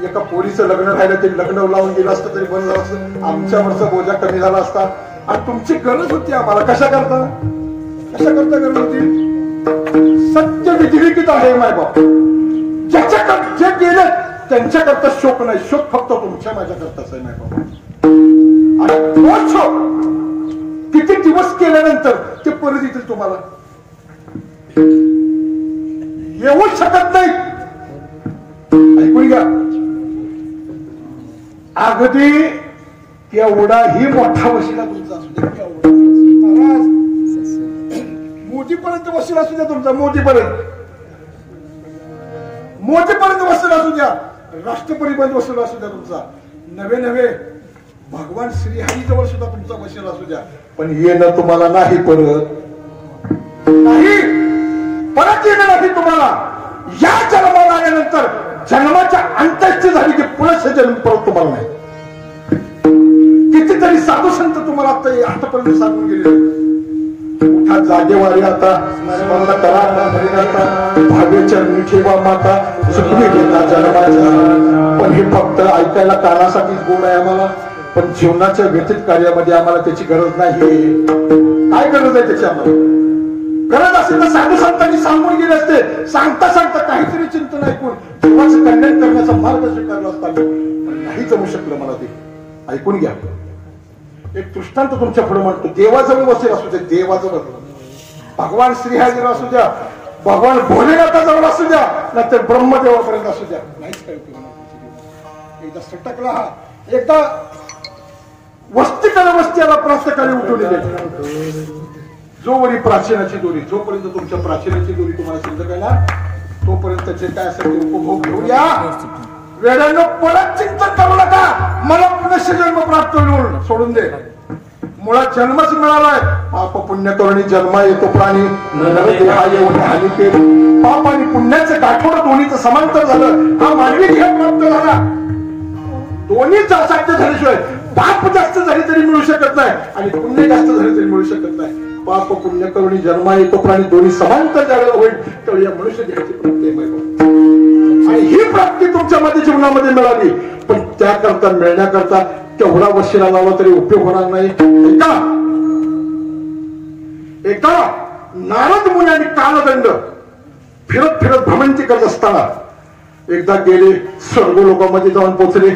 एका पोरीचं लग्न राहिलं ते लग्न लावून गेलं असतं तरी बरं झालं असतं. आमच्यावरचा बोजा कमी झाला असता. आणि तुमची गरज होती आम्हाला. कशा करता गरज होती? सत्य विधिलिखित आहे माय बाप. ज्याच्याकडे जे गेले त्यांच्याकरता शोक नाही, शोक फक्त तुमच्या माझ्या करताच आहे माय बाप. आणि तो शोक किती दिवस केल्यानंतर ते परत येतील तुम्हाला? येऊ शकत नाही. ऐकून घ्या, अगदी एवढाही मोठा वशिला तुमचा असू द्या, महाराज मोदीपर्यंत वशिला असू द्या तुमचा, मोदीपर्यंत वशिला असू द्या, राष्ट्रपतीपर्यंत वशिला असू द्या तुमचा, नवे भगवान श्रीहरीजवळ सुद्धा तुमचा वशिला असू द्या, पण येणं तुम्हाला नाही, परत येणं नाही तुम्हाला. या जन्माला आल्यानंतर जन्माच्या अंत्येष्टी झाली की पुढे जन्म परत तुम्हाला नाही. कितीतरी साधू संत तुम्हाला आतापर्यंत सांगून गेले, उठा जागेवारी आता, स्मरण करा भाग्य चरणी ठेवा माता, सुखी घेता जन्माच्या. पण हे फक्त ऐकायला कानासाठीच गोड आहे आम्हाला, पण जीवनाच्या व्यतीत कार्यामध्ये आम्हाला त्याची गरज नाही. काय गरज आहे त्याची आम्हाला? गरज असेल तर साधू संतांनी सांगून गेले असते. सांगता सांगता काहीतरी चिंतन ऐकून देवाचं कल्याण करण्याचा मार्ग स्वीकारला असता, पण नाही जमू शकलं मला ते. ऐकून घ्या, एक दृष्टांत तुमच्या पुढे म्हणतो. देवाजवळ बसेल असू द्या, देवाजवळ भगवान श्रीहरीवर असू द्या, भगवान भोलेनाथाजवळ असू द्या, नंतर ब्रह्मदेवापर्यंत असू द्या, नाहीच काय उपयोग. एकदा सटकला हा, एकदा वस्तीकडे वस्तीला प्रास्तकाने उठवली गेली. जोवरी प्राचीनाची दोरी, जोपर्यंत तुमच्या प्राचीनाची दोरी तुम्हाला शिल्लक आहे ना, तोपर्यंत जे काय असेल ते उपभोग घेऊन या. वेळानं परत चिंतन करू नका, मला पुनश्चजन्म प्राप्त होईल, सोडून दे. मुळात जन्मच मिळालाय. पाप पुण्य करुणी जन्मा येतो प्राणी, हानी केली. पाप आणि पुण्याचं गाठोड दोन्हीचं समांतर झालं, हा मानवी देह प्राप्त झाला. दोन्ही साध्य झाल्याशिवाय पाप जास्त झाली तरी मिळू शकत नाही आणि पुण्य जास्त झाले तरी मिळू शकत नाही. पाप पुण्य करुणी जन्मा येतो प्राणी, दोन्ही समांतर ज्यावेळेला होईल त्यावेळी या मनुष्य देहाची प्राप्ती आहे. आणि ही प्राप्ती तुमच्या मध्ये जीवनामध्ये मिळाली, पण त्याकरता मिळण्याकरता तेवढा वशिला लावला तरी उपयोग होणार नाही. एका नारद मुनी आणि कालदंड फिरत फिरत भ्रमंती करत असताना एकदा गेले, स्वर्ग लोकांमध्ये जाऊन पोहोचले.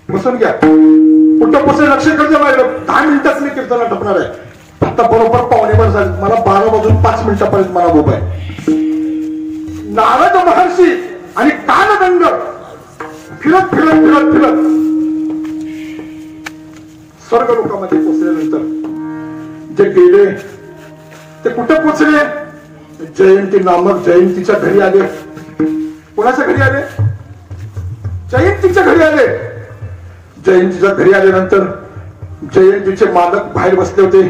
बसून घ्या, कुठं पोहोचले लक्ष करते. 10 मिनिटात मी कीर्तन आटपणार आहे. आता बरोबर 5:15 झाले, मला 12 वाजून 5 मिनिटापर्यंत मला उभा आहे. नारद महर्षी आणि कालदंड फिरत फिरत फिरत फिरत स्वर्ग लोकांमध्ये पोहोचल्यानंतर जे गेले ते कुठे पोहोचले? जयंती नामक जयंतीच्या घरी आले. कोणाच्या घरी आले? जयंतीच्या घरी आले. जयंतीच्या घरी आल्यानंतर जयंतीचे मालक बाहेर बसले होते.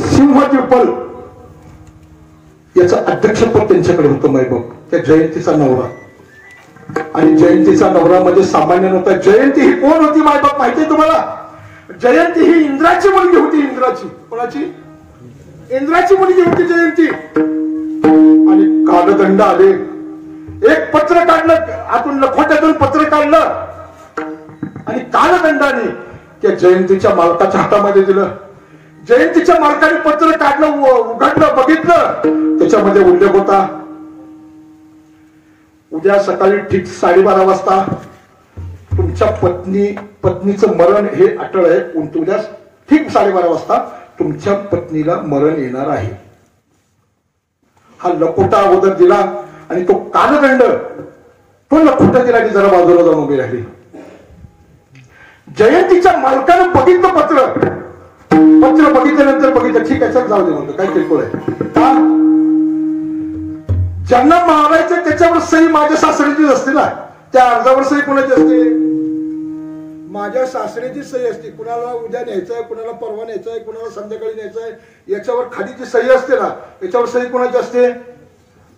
सिंहद्वीपल याचं अध्यक्षपद त्यांच्याकडे होतं. मायबाप त्या जयंतीचा नवरा, आणि जयंतीचा नवरा म्हणजे सामान्य नव्हता. जयंती ही कोण होती मायबाप माहितीये तुम्हाला? जयंती ही इंद्राची मुलगी होती. इंद्राची, कोणाची? इंद्राची मुलगी होती जयंती. आणि कालदंड आले, एक पत्र काढलं आतून, लखोट्यातून पत्र काढलं आणि कालदंडाने त्या जयंतीच्या मालकाच्या हातामध्ये दिलं. जयंतीच्या मालकाने पत्र काढलं, उघडलं, बघितलं, त्याच्यामध्ये उल्लेख होता, उद्या सकाळी ठीक 12:30 वाजता तुमच्या पत्नीचं मरण हे अटळ आहे. उद्या ठीक 12:30 वाजता तुमच्या पत्नीला मरण येणार आहे. हा लखोटा अगोदर दिला आणि तो कालदंड तो लखोटा दिला आणि जरा बाजूला जाऊन उभी राहिली. जयंतीच्या मालकानं बघितलं पत्र बघितल्यानंतर बघितलं, ठीक आहे सर, जाऊ दे म्हणतो, काय किरकोळ आहे. का? ज्यांना मारायचं त्याच्यावर सही माझ्या सासऱ्याचीच असते ना. त्या अर्जावर सही कोणाची असते? माझ्या सासऱ्याची सही असते. कुणाला उद्या न्यायचंय, कुणाला परवा न्यायचंय, कुणाला संध्याकाळी न्यायचंय, याच्यावर खाली जी सही असते ना, याच्यावर सही कोणाची असते?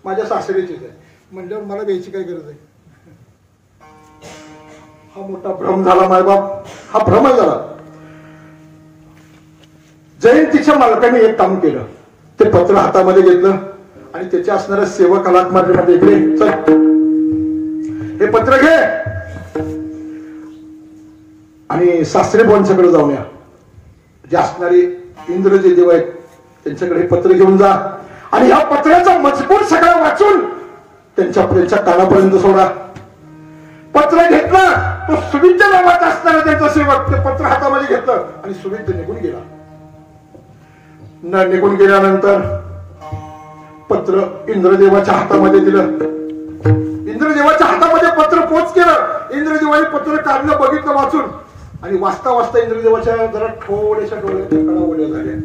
माझ्या सासऱ्याचीच आहे. म्हणल्यावर मला द्यायची काय गरज आहे? हा मोठा भ्रम झाला मायबाप, हा भ्रम झाला. जयंतीच्या मालकाने एक काम केलं, ते पत्र हातामध्ये घेतलं आणि त्याच्या असणाऱ्या सेवकाला मध्ये इकडे चल, हे पत्र घे आणि सासरे बोलांच्याकडे जाऊन या. जे असणारे इंद्र जे देव आहेत त्यांच्याकडे हे पत्र घेऊन जा आणि ह्या पत्राचा मजकूर सगळा वाचून त्यांच्या कानापर्यंत सोडा. पत्र घेतलं, तो सुविद्य नावाचा असणारा त्यांचा सेवक ते पत्र हातामध्ये घेतलं आणि सुविद्य निघून गेला. निघून गेल्यानंतर पत्र इंद्रदेवाच्या हातामध्ये दिलं. इंद्रदेवाच्या हातामध्ये पत्र पोच केलं. इंद्रदेवाने पत्र काढलं, बघितलं, वाचून, आणि वाचता वाचता इंद्रदेवाच्या जरा थोड्याशा डोळ्याच्या कडा ओल्या झाल्या.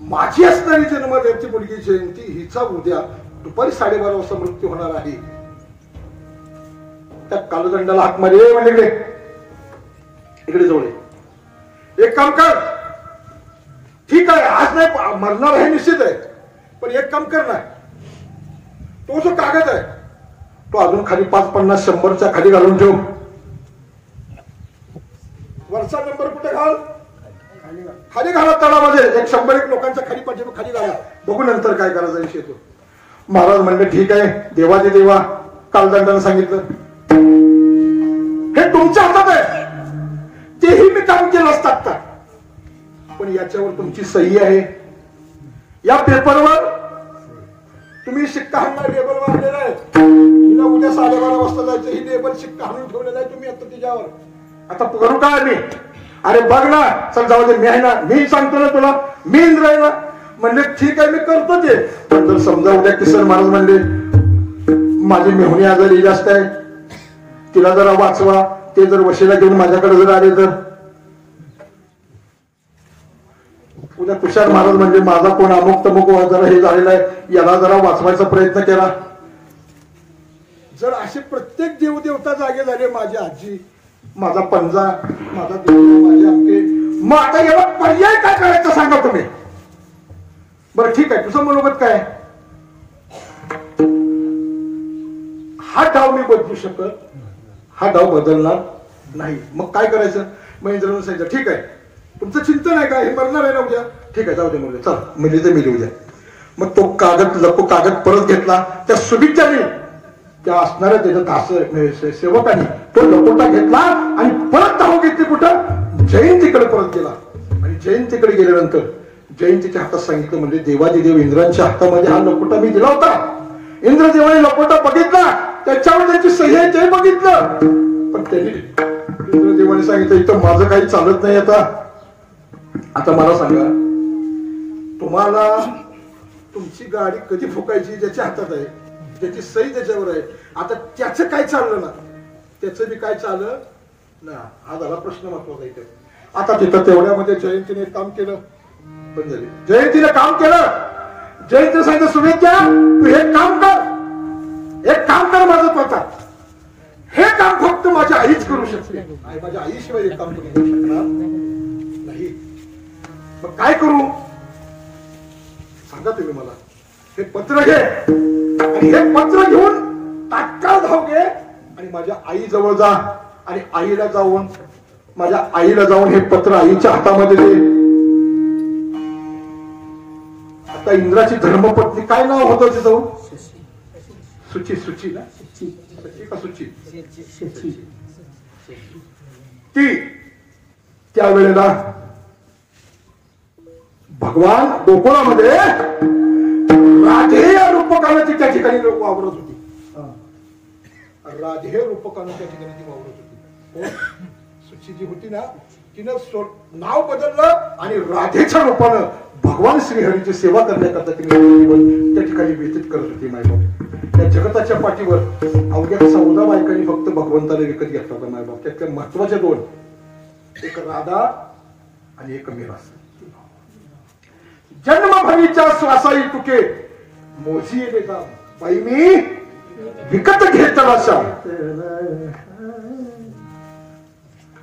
माझी असणारी जन्मदेवची मुलगी जयंती, हिचा उद्या दुपारी 12:30 वाजता मृत्यू होणार आहे. त्या कालदंडाला हात मारे, म्हणजे इकडे जवळ एक काम कर, ठीक आहे आज नाही मरणार आहे निश्चित आहे, पण एक काम कर ना, तो जो कागद आहे तो अजून खाली 5, 50, 100च्या खाली घालून ठेव. वरचा नंबर कुठे घाल? खाली घाला तळामध्ये. 100 लोकांच्या खाली पाहिजे, खाली घाला, बघू नंतर काय करायचा विषय तो. महाराज म्हणले ठीक आहे, देवाचे देवा. कालदंडाने सांगितलं हे तुमच्या हातात आहे, तेही मी काम केलं असतात, पण याच्यावर तुमची सही आहे. या पेपरवर तुम्ही शिक्का हाणणार लेबल मारलेला आहे. तिला उद्या 12:30 वाजता जायचं, ही लेबल शिक्का हाणून ठेवलेला आहे तुम्ही आता तिच्यावर. आता करू काय मी? अरे बघ ना, चल जाऊ दे, मी आहे ना, मी सांगतो ना तुला, मी इंद्र आहे ना. म्हणले ठीक आहे, मी करतो ते. पण जर समजा उद्या किसन महाराज म्हणले माझी मेहुणी आजारी जास्त आहे, तिला जरा वाचवा, ते जर वशीला घेऊन माझ्याकडे जर आले तर उद्या तुषार महाराज म्हणजे माझा कोण अमुक तमुक जरा हे झालेला आहे, याला जरा वाचवायचा प्रयत्न केला. जर असे प्रत्येक देवदेवता जागे झाले, माझी आजी, माझा पंजा, माझा देव, माझे आमके, मग आता याला पर्याय काय करायचं सांगा तुम्ही. बरं ठीक आहे, तुझं मनोगत काय? हा डाव मी बदलू शकत, हा डाव बदलणार नाही. मग काय करायचं? मग इंद्रानं सांगितलं ठीक आहे, तुमचं चिंतन आहे का, हे मरणार आहे ना उद्या, ठीक आहे जाऊ दे मुले, चल मिली ते मिली उद्या. मग तो कागद परत घेतला. त्या सुविचारी त्या असणाऱ्या त्याच्या सेवकांनी तो लपोटा घेतला आणि परत धाव घेतली कुठं? जयंतीकडे परत गेला. आणि जयंतीकडे गेल्यानंतर जयंतीच्या हातात सांगितलं, म्हणजे देवादिदेव इंद्रांच्या हातामध्ये हा लपोटा मी दिला होता. इंद्रदेवाने लपोटा बघितला, त्याच्यावर त्यांची सही आहे ते बघितलं, पण त्यांनी इंद्रदेवाने सांगितलं इथं माझं काही चालत नाही. आता मला सांगा, तुम्हाला तुमची गाडी कधी फुकायची ज्याच्या हातात आहे, त्याची सही त्याच्यावर आहे. आता त्याचं काय चाललं ना, त्याचं बी काय चाललं ना, हा झाला प्रश्न महत्वाचा इथे. आता तिथं तेवढ्यामध्ये जयंतीने काम केलं, बंद झाली. जयंतीने काम केलं. जयंतीने सांगितलं सुविद्या तू हे काम कर, एक काम कर माझं स्वतः, हे काम फक्त माझ्या आईच करू शकते. माझ्या आईशिवाय हे काम करू शकणार नाही. मग काय करू सांगा तुम्ही मला. हे पत्र घे आणि हे पत्र घेऊन तात्काळ धाव घे आणि माझ्या आई जवळ जा आणि आईला जाऊन माझ्या आईला जाऊन हे पत्र आईच्या हातामध्ये दे. आता इंद्राची धर्मपत्नी काय नाव होतं तिचं? सुची ना, सुची का सुची? ती त्यावेळेला भगवान गोकुळामध्ये राधेय रूपकानं ती त्या ठिकाणी वावरत होती. राधेय रूपकानं त्या ठिकाणी ती वावरत होती. सुची जी होती ना, तिनं नाव बदललं आणि राधेच्या रूपानं भगवान श्रीहरीची सेवा करण्याकरता तिने त्या ठिकाणी व्यतीत करत होती. मायबाप त्या जगताच्या पाठीवर अवघ्या 14 बायकांनी फक्त भगवंताला विकत घेतला होता. मायबाप त्यातल्या महत्वाच्या 2, एक राधा आणि एक मीरास. जन्मभरीच्या श्वासाई तुके मोजी येता बाई मी विकत घेतला.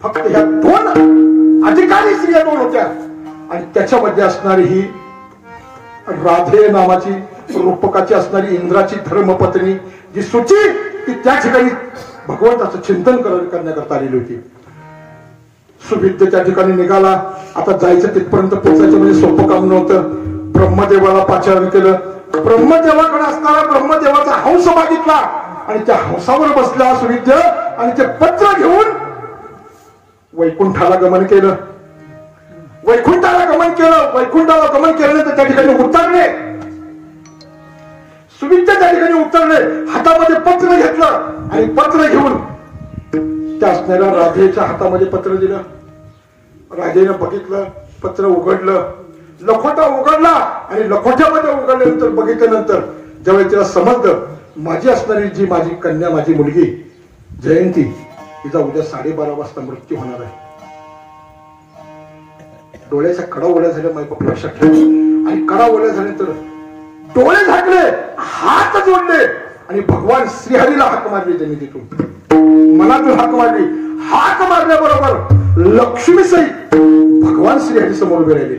फक्त ह्या 2 अधिकारी स्त्रिया 2 होत्या आणि त्याच्यामध्ये असणारी ही राधे नावाची रूपकाची असणारी इंद्राची धर्मपत्नी जी सुची, ती त्या ठिकाणी भगवंताचं चिंतन करण्याकरता आलेली होती. सुविद्य त्या ठिकाणी निघाला. आता जायचं तिथपर्यंत पोचायचं म्हणजे सोपं काम नव्हतं. ब्रह्मदेवाला पाचारण केलं. ब्रह्मदेवाकडे असणारा ब्रह्मदेवाचा हंस मागितला आणि त्या हंसावर बसला सुविद्य आणि ते पत्र घेऊन वैकुंठाला गमन केलं. वैकुंठाला गमन केल्यानंतर त्या ठिकाणी उतरले. सुविद्य त्या ठिकाणी उतरले, हातामध्ये पत्र घेतलं आणि पत्र घेऊन त्या असणाऱ्या राधेच्या हातामध्ये पत्र दिलं. राधेनं बघितलं, पत्र उघडलं, लखोटा उघडला आणि लखोट्यामध्ये उघडल्यानंतर बघितल्यानंतर ज्यावेळी तिला समजलं माझी असणारी जी माझी कन्या, माझी मुलगी जयंती, तिचा उद्या 12:30 वाजता मृत्यू होणार आहे. डोळ्याच्या कडा ओल्या झाल्या मायबाप लक्षात ठेव. आणि कडा ओल्या झाल्यानंतर डोळे झाकले, हात जोडले आणि भगवान श्रीहरीला हाक मारली. त्यांनी तिथून मनातून हाक मारली. हाक मारल्याबरोबर लक्ष्मी सहित भगवान श्रीहरी समोर उभे राहिले.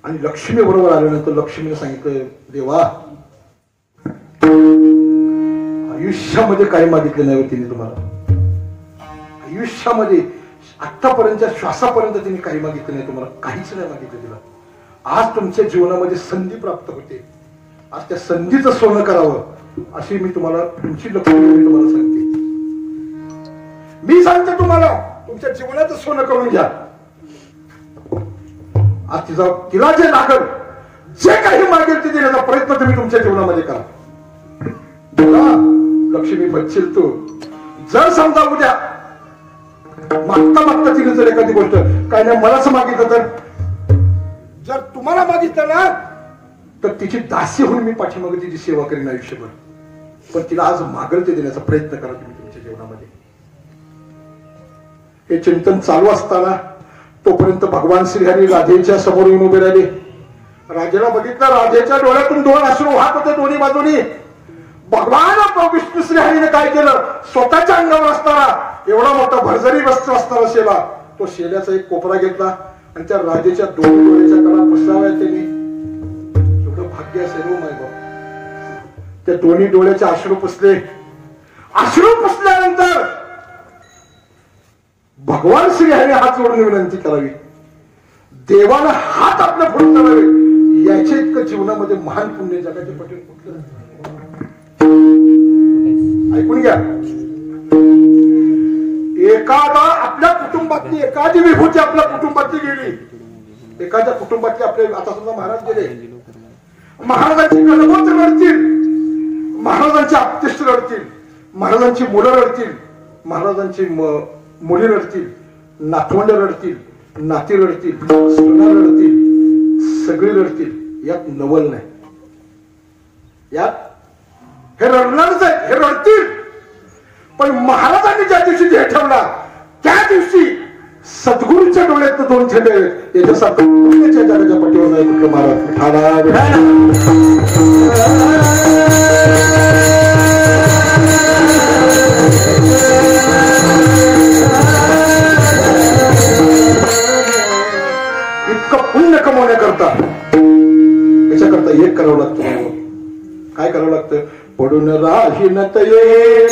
आणि लक्ष्मी बरोबर आल्यानंतर लक्ष्मीने सांगितलं, देवा आयुष्यामध्ये काय मागितलं नाही तिने तुम्हाला. आयुष्यामध्ये आतापर्यंतच्या श्वासापर्यंत तिने काही मागितलं नाही तुम्हाला, काहीच नाही मागितलं तिला. आज तुमच्या जीवनामध्ये संधी प्राप्त होते. आज त्या संधीचं सोनं करावं अशी मी तुम्हाला, तुमची लक्ष्मी मी तुम्हाला सांगते. मी सांगतो तुम्हाला, तुमच्या जीवनाचं सोनं करून घ्या. आज तिला जे लागल, जे काही मागेल ते देण्याचा प्रयत्न तुम्ही तुमच्या जीवनामध्ये करा. लक्ष्मी बच्चील तू जर समजा उद्या मागता मागता तिने जर एखादी गोष्ट काय नाही मलाच मागितलं, तर जर तुम्हाला मागितलं ना तर तिची दासी होऊन मी पाठीमागे तिची सेवा करीन आयुष्यभर. पण तिला आज मागल ते देण्याचा प्रयत्न करा तुम्ही तुमच्या जीवनामध्ये. हे चिंतन चालू असताना तोपर्यंत भगवान श्रीहरी राधेच्या समोर येऊन उभे राहिले. राजेला बघितलं, राधेच्या डोळ्यातून दोन अश्रू वाहत होते दोन्ही बाजूनी. भगवान विष्णू श्रीहरीने काय केलं, स्वतःच्या अंगावर असताना एवढा मोठा भरजरी वस्त्र असणारा शेला, तो शेल्याचा एक कोपरा घेतला आणि त्या राजेच्या दोन्ही डोळ्याच्या कडा पुसलाव्या त्यांनी. एवढं भाग्य असेल माय बाप. त्या दोन्ही डोळ्याचे अश्रू पुसले. अश्रू पुसल्यानंतर भगवान श्रीहरी हात जोडून विनंती करावी, देवाला हात आपल्या पुढे करावे. याच्या इतकं जीवनामध्ये महान पुण्य जगाचे पटेल कुठलं. ऐकून घ्या, एखादा आपल्या कुटुंबातली एखादी विभूती आपल्या कुटुंबातली गेली, एखाद्या कुटुंबातले आपले आता समजा महाराज गेले, महाराजांची कलमच रडतील, महाराजांची आप्तेष्ट रडतील, महाराजांची मुलं रडतील, महाराजांची मुली रडतील, नातवंड रडतील, नाती रडतील, सुना रडतील, सगळी रडतील. यात नवल नाही. यात हे रडणारच आहे, हे रडतील. पण महाराजांनी ज्या दिवशी ध्येय ठेवला त्या दिवशी सद्गुरूच्या डोळ्यात दोन ठेवले. याच्यासारखं पुण्याच्या जगाच्या पटीवर नाही कुठलं महाराज. इतकं पुण्य कमवण्याकरता याच्याकरता एक करावं लागतं. काय करावं लागतं, पडून राहीन तये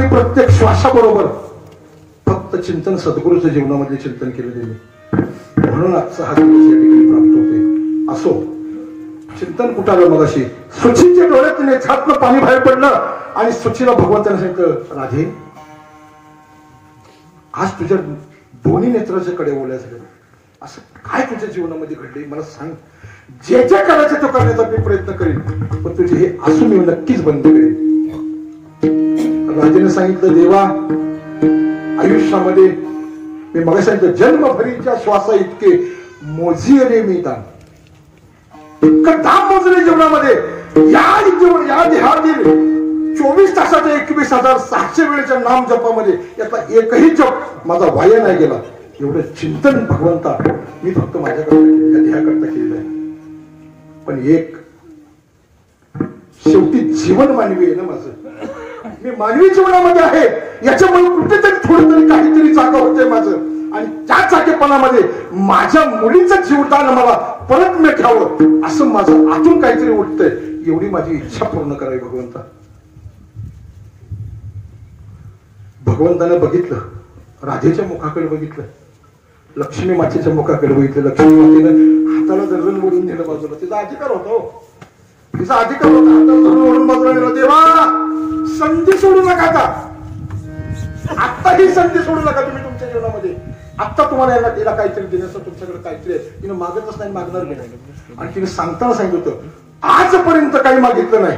प्रत्येक श्वासाबरोबर फक्त चिंतन सद्गुरूच्या जीवनामध्ये चिंतन केलं गेले. म्हणून आजचा हा दिवस या ठिकाणी प्राप्त होते. असो, चिंतन कुठं आलं मग अशी सुचीच्या डोळ्यातून छातनं पाणी बाहेर पडलं आणि सुचीला भगवंताने सांगितलं, राधे आज तुझ्या दोन्ही नेत्राच्या कडे ओल्या झाले. असं काय तुझ्या जीवनामध्ये घडले मला सांग. जे जे करायचे तो करण्याचा मी प्रयत्न करेन, पण तुझे हे असू मी नक्कीच बंद करेन. राजेने सांगितलं, देवा आयुष्यामध्ये मी मग सांगितलं जन्मभरीच्या श्वासा इतके मोजी रे मी दान. इतकं दाम मोजले जीवनामध्ये. या देहातील 24 तासाच्या 21,600 वेळेच्या नाम जपामध्ये याचा एकही जप माझा वाया नाही गेला. एवढं चिंतन भगवंता मी फक्त माझ्याकरता केलं, या देहाकरता केलेलं आहे. पण एक शेवटी जीवन मानवी आहे ना माझं. मी मानवी जीवनामध्ये आहे, याच्यामुळे कुठेतरी थोडं तरी काहीतरी जागा होते माझं. आणि त्या जागेपणामध्ये माझ्या मुलीचं जीवदान मला परत मिळावं असं माझं आतून काहीतरी उठतंय. एवढी माझी इच्छा पूर्ण करावी भगवंता. भगवंताने बघितलं, राधेच्या मुखाकडे बघितलं, लक्ष्मी मातेच्या मुखाकडे बघितलं. लक्ष्मी मातेनं हाताला जरजण ओढून नेलं बाजूला. तिचा अधिकार होता हो, तिचा अधिकार होता. हाताला जरजण ओढून बाजूला नेलं. देवा संधी सोडू नका, आता ही संधी सोडू नका तुम्ही तुमच्या जीवनामध्ये. आता तुम्हाला तिला काहीतरी देण्याचं तुमच्याकडे काहीतरी आहे. तिने मागतच नाही, मागणार नाही. आणि तिने सांगताना सांगितलं होतं, आजपर्यंत काही मागितलं नाही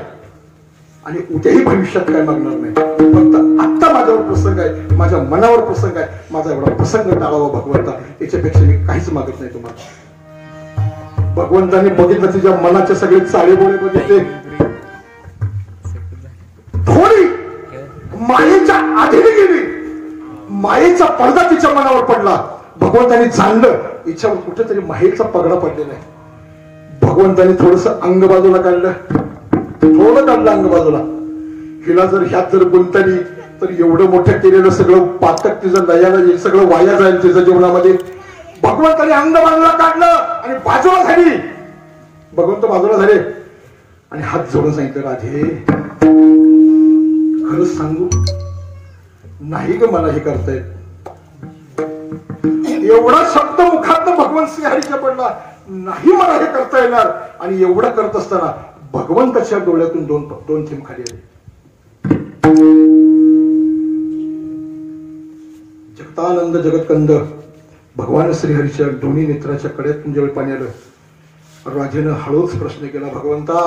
आणि उद्याही भविष्यात काही मागणार नाही. फक्त आत्ता माझ्यावर प्रसंग आहे, माझ्या मनावर प्रसंग आहे. माझा एवढा प्रसंग टाळावा भगवंता, याच्यापेक्षा मी काहीच मागत नाही तुम्हाला. भगवंताने बघितलं, तिच्या मनाचे सगळे चाळेबोळे बघितले. थोडी मायेच्या आधीने गेली, मायेचा पडदा तिच्या मनावर पडला. भगवंताने जाणलं हिच्यावर कुठेतरी मायेचा पगडा पडलेला आहे. भगवंताने थोडस अंग बाजूला काढलं, थोडं काढलं अंग बाजूला. हिला जर ह्यात जर गुंतली तर एवढं मोठं केलेलं सगळं पातक तिचं लयाला येईल, सगळं वाया जाईल तिच्या जीवनामध्ये. भगवंताने अंग बाजूला काढलं आणि बाजूला झाली. भगवंत बाजूला झाले आणि हात जोडून सांगितलं, राधे खरंच सांगू, नाही ग मला हे करता येत. एवढा शब्द मुखात भगवंत श्रीहरीच्या पडला, नाही मला हे करता येणार. आणि एवढं करत असताना भगवंताच्या डोळ्यातून दोन थेंब खाली आले. जगतानंद जगतकंद भगवान श्रीहरीच्या दोन्ही नेत्राच्या कड्यातून ज्यावेळी पाणी आलं, राजेनं हळूच प्रश्न केला, भगवंता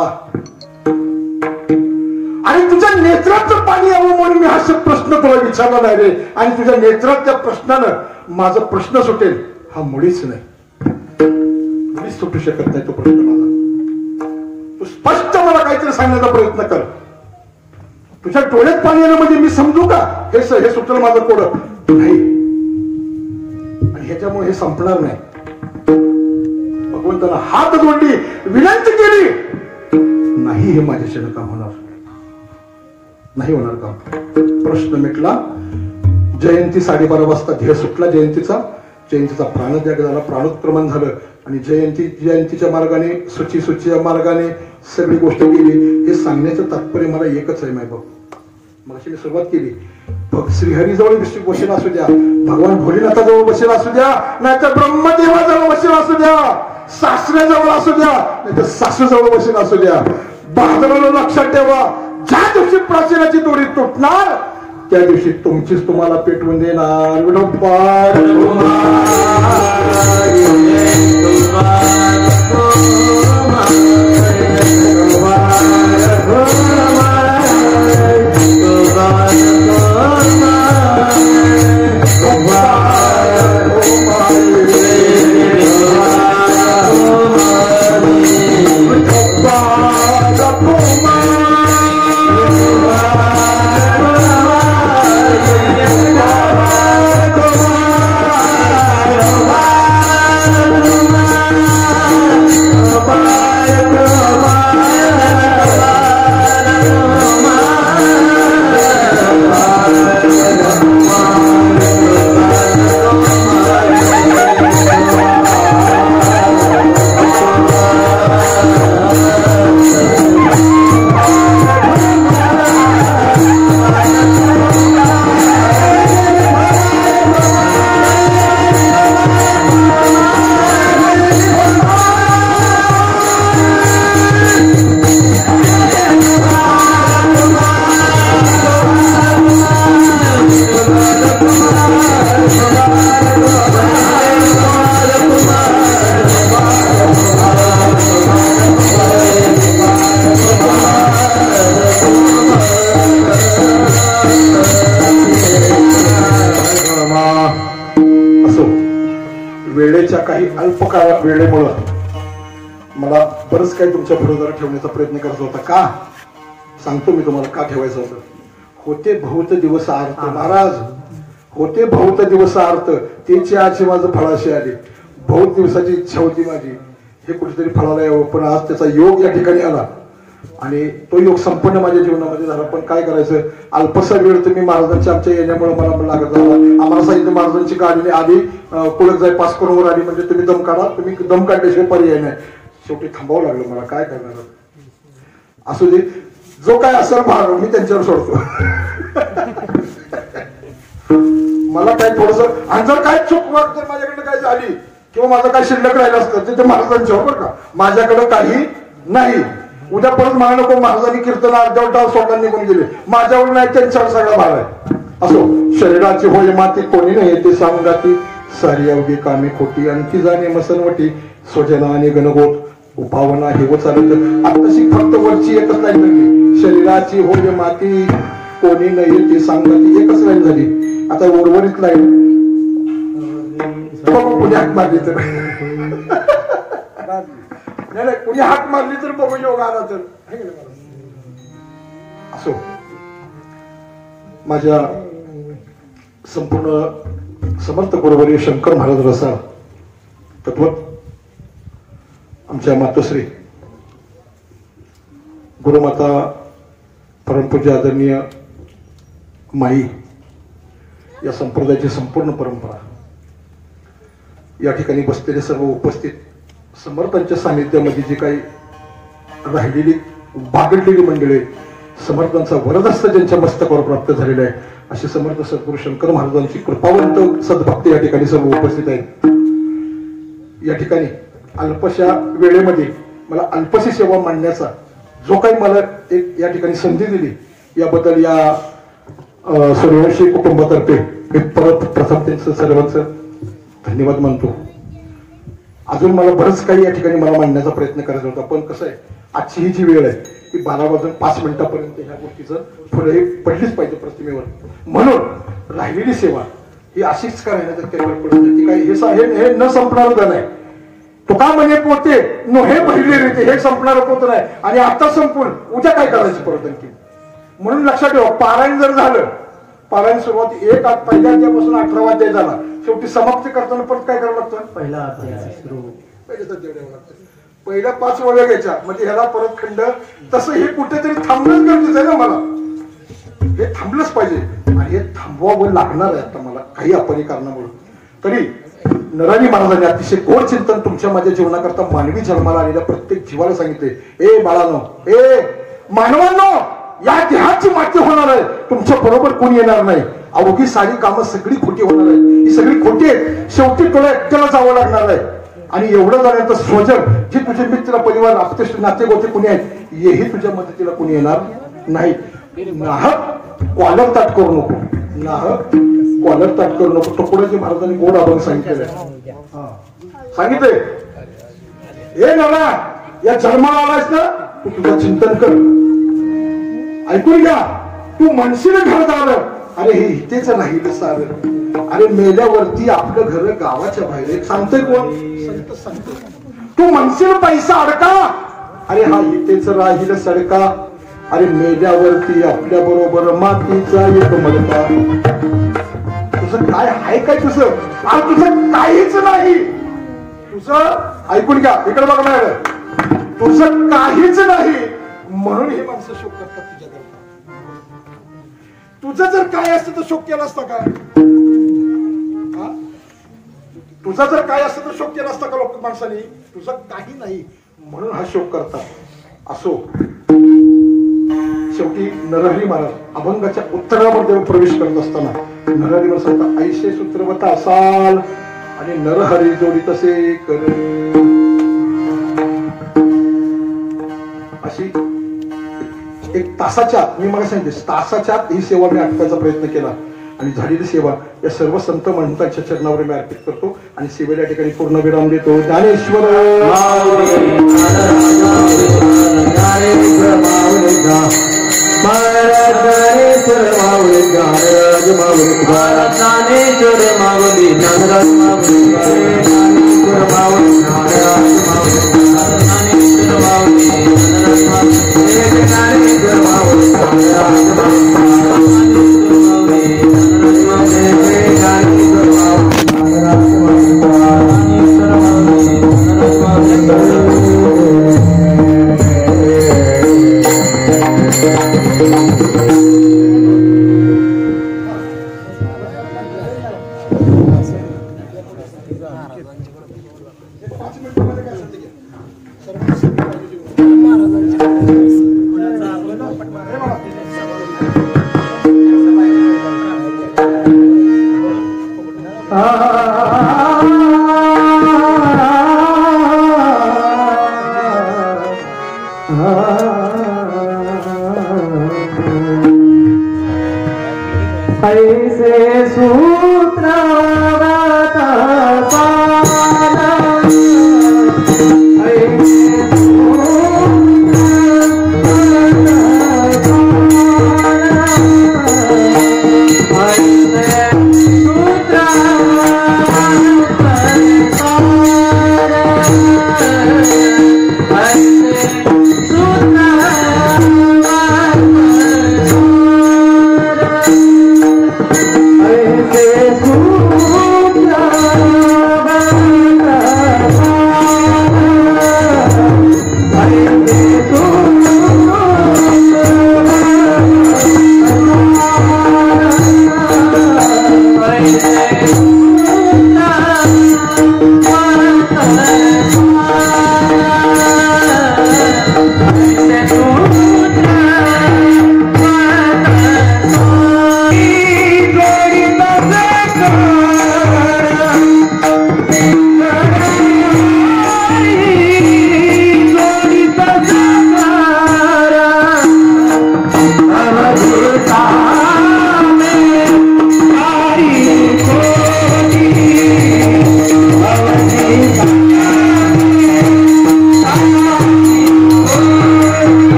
आणि तुझ्या नेत्रात पाणी यावं म्हणून मी हा प्रश्न तुला विचारला नाही रे. आणि तुझ्या नेत्रात त्या प्रश्नानं माझा प्रश्न सुटेल हा मुळीच नाही, मुळीच सुटू शकत नाही तो प्रश्न माझा. तू स्पष्ट मला काहीतरी सांगण्याचा प्रयत्न कर. तुझ्या डोळ्यात पाणी येणं म्हणजे मी समजू का हे सुटेल माझं कोड नाही, आणि ह्याच्यामुळे हे संपणार नाही. भगवंताला हात जोडली, विनंती केली, नाही हे माझ्याशी काम होणार नाही, होणार काम. प्रश्न मिटला. जयंती 12:30 वाजता ध्येय सुटला जयंतीचा प्राणत्याग झाला, प्राणोत्क्रमण झालं. आणि जयंतीच्या मार्गाने सुचीच्या मार्गाने सगळी गोष्ट केली. हे सांगण्याचं तात्पर्य मला एकच आहे मायबाप. मग अशी मी सुरुवात केली, श्रीहरीजवळ बसेल असू द्या, भगवान भोलेनाथाजवळ बसेल असू द्या, नाहीतर ब्रह्मदेवाजवळ बसेल असू द्या, सासऱ्याजवळ असू द्या, नाहीतर सासूजवळ बसेल असू द्या. बहादराला लक्षात ठेवा, ज्या दिवशी प्राचीनाची दोरी तुटणार त्या दिवशी तुमचीच तुम्हाला पेटवून देणार. काही अल्पकाळ वेळेमुळं मला बरंच काही तुमच्या बरोबर ठेवण्याचा प्रयत्न करायचा होता. का सांगतो मी तुम्हाला का ठेवायचं होतं. होते बहुत दिवस आर्त महाराज, होते बहुत दिवस आर्त, त्याची आजची माझं फळाशी आली. बहुत दिवसाची इच्छा होती माझी हे कुठेतरी फळाला यावं, पण आज त्याचा योग या ठिकाणी आला आणि तो योग संपन्न माझ्या जीवनामध्ये झाला. पण काय करायचं, अल्पसा वेळ तुम्ही महाराजांच्या आमच्या येण्यामुळे मला लागत झाला. आम्हाला सांगितलं महाराजांची गाडी आधी कुळक जाय पास करून वर आली म्हणजे तुम्ही दम काढा, तुम्ही दम काढल्याशिवाय पर्याय नाही. शेवटी थांबावं लागलं मला, काय करणार. असू दे, जो काय असेल भार मी त्यांच्यावर सोडतो. मला काय थोडस, आणि जर काय चूक वाट जर माझ्याकडे काय झाली किंवा माझं काय शिल्लक राहिलं असतं ते महाराजांच्यावर बरं का, माझ्याकडे काही नाही. उद्या परत मला नको महाराजांनी कीर्तन अर्ध्या स्वतः निघून गेले, माझ्यावर नाही त्यांच्यावर सगळा भार आहे. असो, शरीराची होय माती कोणी नाही ते सांगाती, सारी अवघी कामे खोटी आणखी जाणे मसनवटी, स्वजना आणि गणगोत उभावना हे व चालत. आताशी फक्त वरची एकच लाईन झाली, शरीराची होय माती कोणी नाही ते सांगाती, एकच लाईन झाली. आता उर्वरित लाईन कुणी हाक मारली तर नाही, कुणी हाक मारली तर बघू योग आला तर. असो, माझ्या संपूर्ण समर्थ गुरुवर्य शंकर महाराज रसाळ तत्वत आमच्या मातोश्री गुरुमाता परमपूज्य आदरणीय माई या संप्रदायाची संपूर्ण परंपरा, या ठिकाणी बसलेले सर्व उपस्थित समर्थांच्या सानिध्यामध्ये जी काही राहिलेली बागडलेली मंडळी, समर्थांचा वरदहस्त ज्यांच्या मस्तकावर प्राप्त झालेला आहे, असे समर्थ सद्गुरू शंकर महाराजांची कृपावंत सद्भक्त या ठिकाणी सर्व उपस्थित आहेत. या ठिकाणी अल्पशा वेळेमध्ये मला अल्पशी सेवा मांडण्याचा जो काही मला एक या ठिकाणी संधी दिली, याबद्दल या सूर्यवंशी कुटुंबातर्फे मी परत प्रथम त्यांचं सर्वांचं धन्यवाद मानतो. अजून मला बरंच काही या ठिकाणी मला मांडण्याचा प्रयत्न करायचा होता, पण कसं आहे, आजची ही जी वेळ आहे ती 12:05 ह्या गोष्टीचं फुलं पडलीच पाहिजे प्रतिमेवर. म्हणून राहिलेली सेवा ही अशीच करायला ती काही हे न संपणार का नाही. तुका म्हणे पोते नो हे पहिले रीते, हे संपणार पोत नाही आणि आता संपून उद्या काय करायचं परत आणखी. म्हणून लक्षात ठेवा, पारायण जर झालं, पारायण सुरुवात एक पहिल्या अध्यायापासून 18वा अध्याय झाला, शेवटी समाप्ती करताना परत काय करावं लागतं, पहिला पहिल्या 5 वळ्या घ्यायच्या, म्हणजे ह्याला परत खंड. तसं हे कुठेतरी थांबणंच गरजेचं आहे ना, मला हे थांबलंच पाहिजे आणि हे थांबवावं लागणार आहे आता मला काही अपनी कारणामुळे. तरी नरारी महाराजांनी अतिशय गोड चिंतन तुमच्या माझ्या जीवनाकरता मानवी जन्माला आलेल्या प्रत्येक जीवाला सांगितले, ए बाळानो, ए मानवांनो, या देहाची माती होणार आहे, तुमच्या बरोबर कोणी येणार नाही. अवघी सारी कामं सगळी खोटी होणार आहे, ही सगळी खोटी आहेत. शेवटी तुला एकट्याला जावं लागणार आहे. आणि एवढं झाल्यानंतर स्वजन जे तुझे मित्र परिवार आपते नाते गोते कुणी आहेत, हेही तुझ्या मदतीला कुणी येणार नाही. नाहक कॉलर ताट करू नको, नाहक कॉलर ताट करू नको. तुकडोजी महाराजांनी गोड अभंग सांगितलेलं सांगितलंय, हे नवरा या जन्माला आलायस ना, तू तुझं चिंतन कर. ऐकून घ्या, तू म्हणशील घरदार, अरे हे इथेच राहील सार, अरे मेल्यावरती आपलं घर गावाच्या बाहेर. एक सांगतोय कोण, संत सांगतोय. तू म्हणशील पैसा अडका, अरे हा इथेच राहील सडका, अरे मेल्यावरती आपल्या बरोबर मातीचा एक मडका. तुझं काय आहे काय, तुझं आणि तुझं काहीच नाही. तुझं ऐकून घ्या, इकडे बघा मॅडम, तुझं काहीच नाही. म्हणून हे माणसं शोक करतात तुझ्याकरता. तुझं जर काय असतं तर शोक केला असता का, तुझं जर काय असतं तर शोक केला असता का लोक माणसाने. तुझं काही नाही म्हणून हा शोक करतात. असो, शेवटी नरहरी महाराज अभंगाच्या उत्तरामध्ये प्रवेश करत असताना नरहरी महाराज सांगतात, ऐशे सूत्रवता असाल आणि नरहरी जोडी तसे कर. अशी एक तासाच्या आत, मी मला सांगितले तासाच्या आत ही सेवा मी आटवायचा प्रयत्न केला आणि झालेली सेवा या सर्व संत महंतांच्या चरणावर मी अर्पित करतो आणि सेवेला ठिकाणी पूर्ण विराम देतो. ज्ञानेश्वर ऐसे सूत्रवता सारा ऐसे सूत्र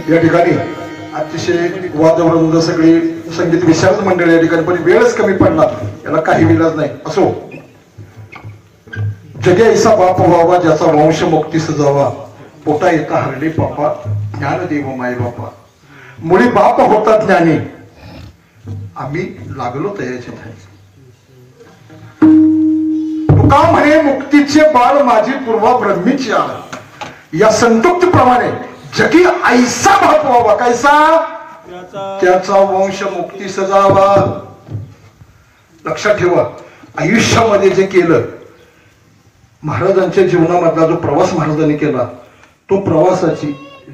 या ठिकाणी अतिशय वादवृंद सगळी संगीत विशारद मंडळी या ठिकाणी, पण वेळच कमी पडला, याला काही विलाज नाही. असो, जगे ऐसा बाप व्हावा ज्याचा वंश मुक्ती सजावा, पोटा येता हरडे पापा ज्ञान देव माय बापा, मुळी बाप होता ज्ञानी, आम्ही लागलो तयाचे नाही. तुका म्हणे मुक्तीचे बाळ माझी पूर्वा ब्रह्मीची आळ, या संतुक्ती प्रमाणे जगी ऐसा बाप व्हावा, कैसा, त्याचा वंश मुक्ती सजावा. लक्षात ठेवा, आयुष्यामध्ये जे केलं, महाराजांच्या जीवनामधला जो प्रवास महाराजांनी केला, तो प्रवासाची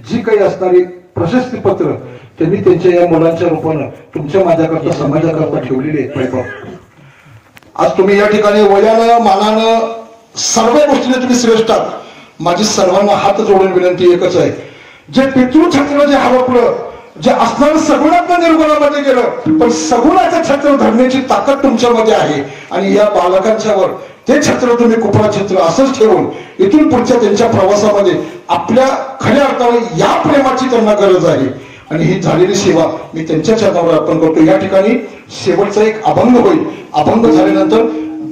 जी काही असणारी प्रशस्ती पत्र त्यांनी त्यांच्या या मुलांच्या रूपानं तुमच्या माझ्याकरता समाजाकरता ठेवलेली आहेत. आज तुम्ही या ठिकाणी वयानं मानानं सर्व गोष्टीने तुम्ही श्रेष्ठ आहात. माझी सर्वांना हात जोडून विनंती एकच आहे, जे पितृ छत्र जे हरपलं, जे असणारं सगुणातनं निर्गुणामध्ये गेलं, पण सगुणाचं छत्र धरण्याची ताकद तुमच्यामध्ये आहे. आणि या बालकांच्यावर ते छत्र तुम्ही कुपरा छत्र असंच ठेवून इथून पुढच्या त्यांच्या प्रवासामध्ये आपल्या खऱ्या अर्थाने या प्रेमाची त्यांना गरज आहे. आणि ही झालेली सेवा मी त्यांच्या चरणावर अर्पण करतो. या ठिकाणी शेवटचा एक अभंग होईल. अभंग झाल्यानंतर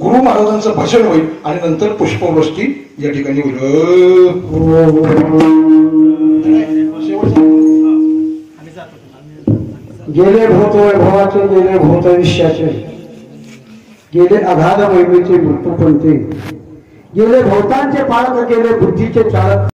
गुरु महाराजांचं भजन होईल आणि नंतर पुष्पवृष्टी या ठिकाणी होईल. गेले भूत वैभवाचे, गेले भूत विश्वाचे, गेले अगाध वैभवीचे मृत्यू कोणते, गेले भूतांचे पालक, गेले बुद्धीचे चालक.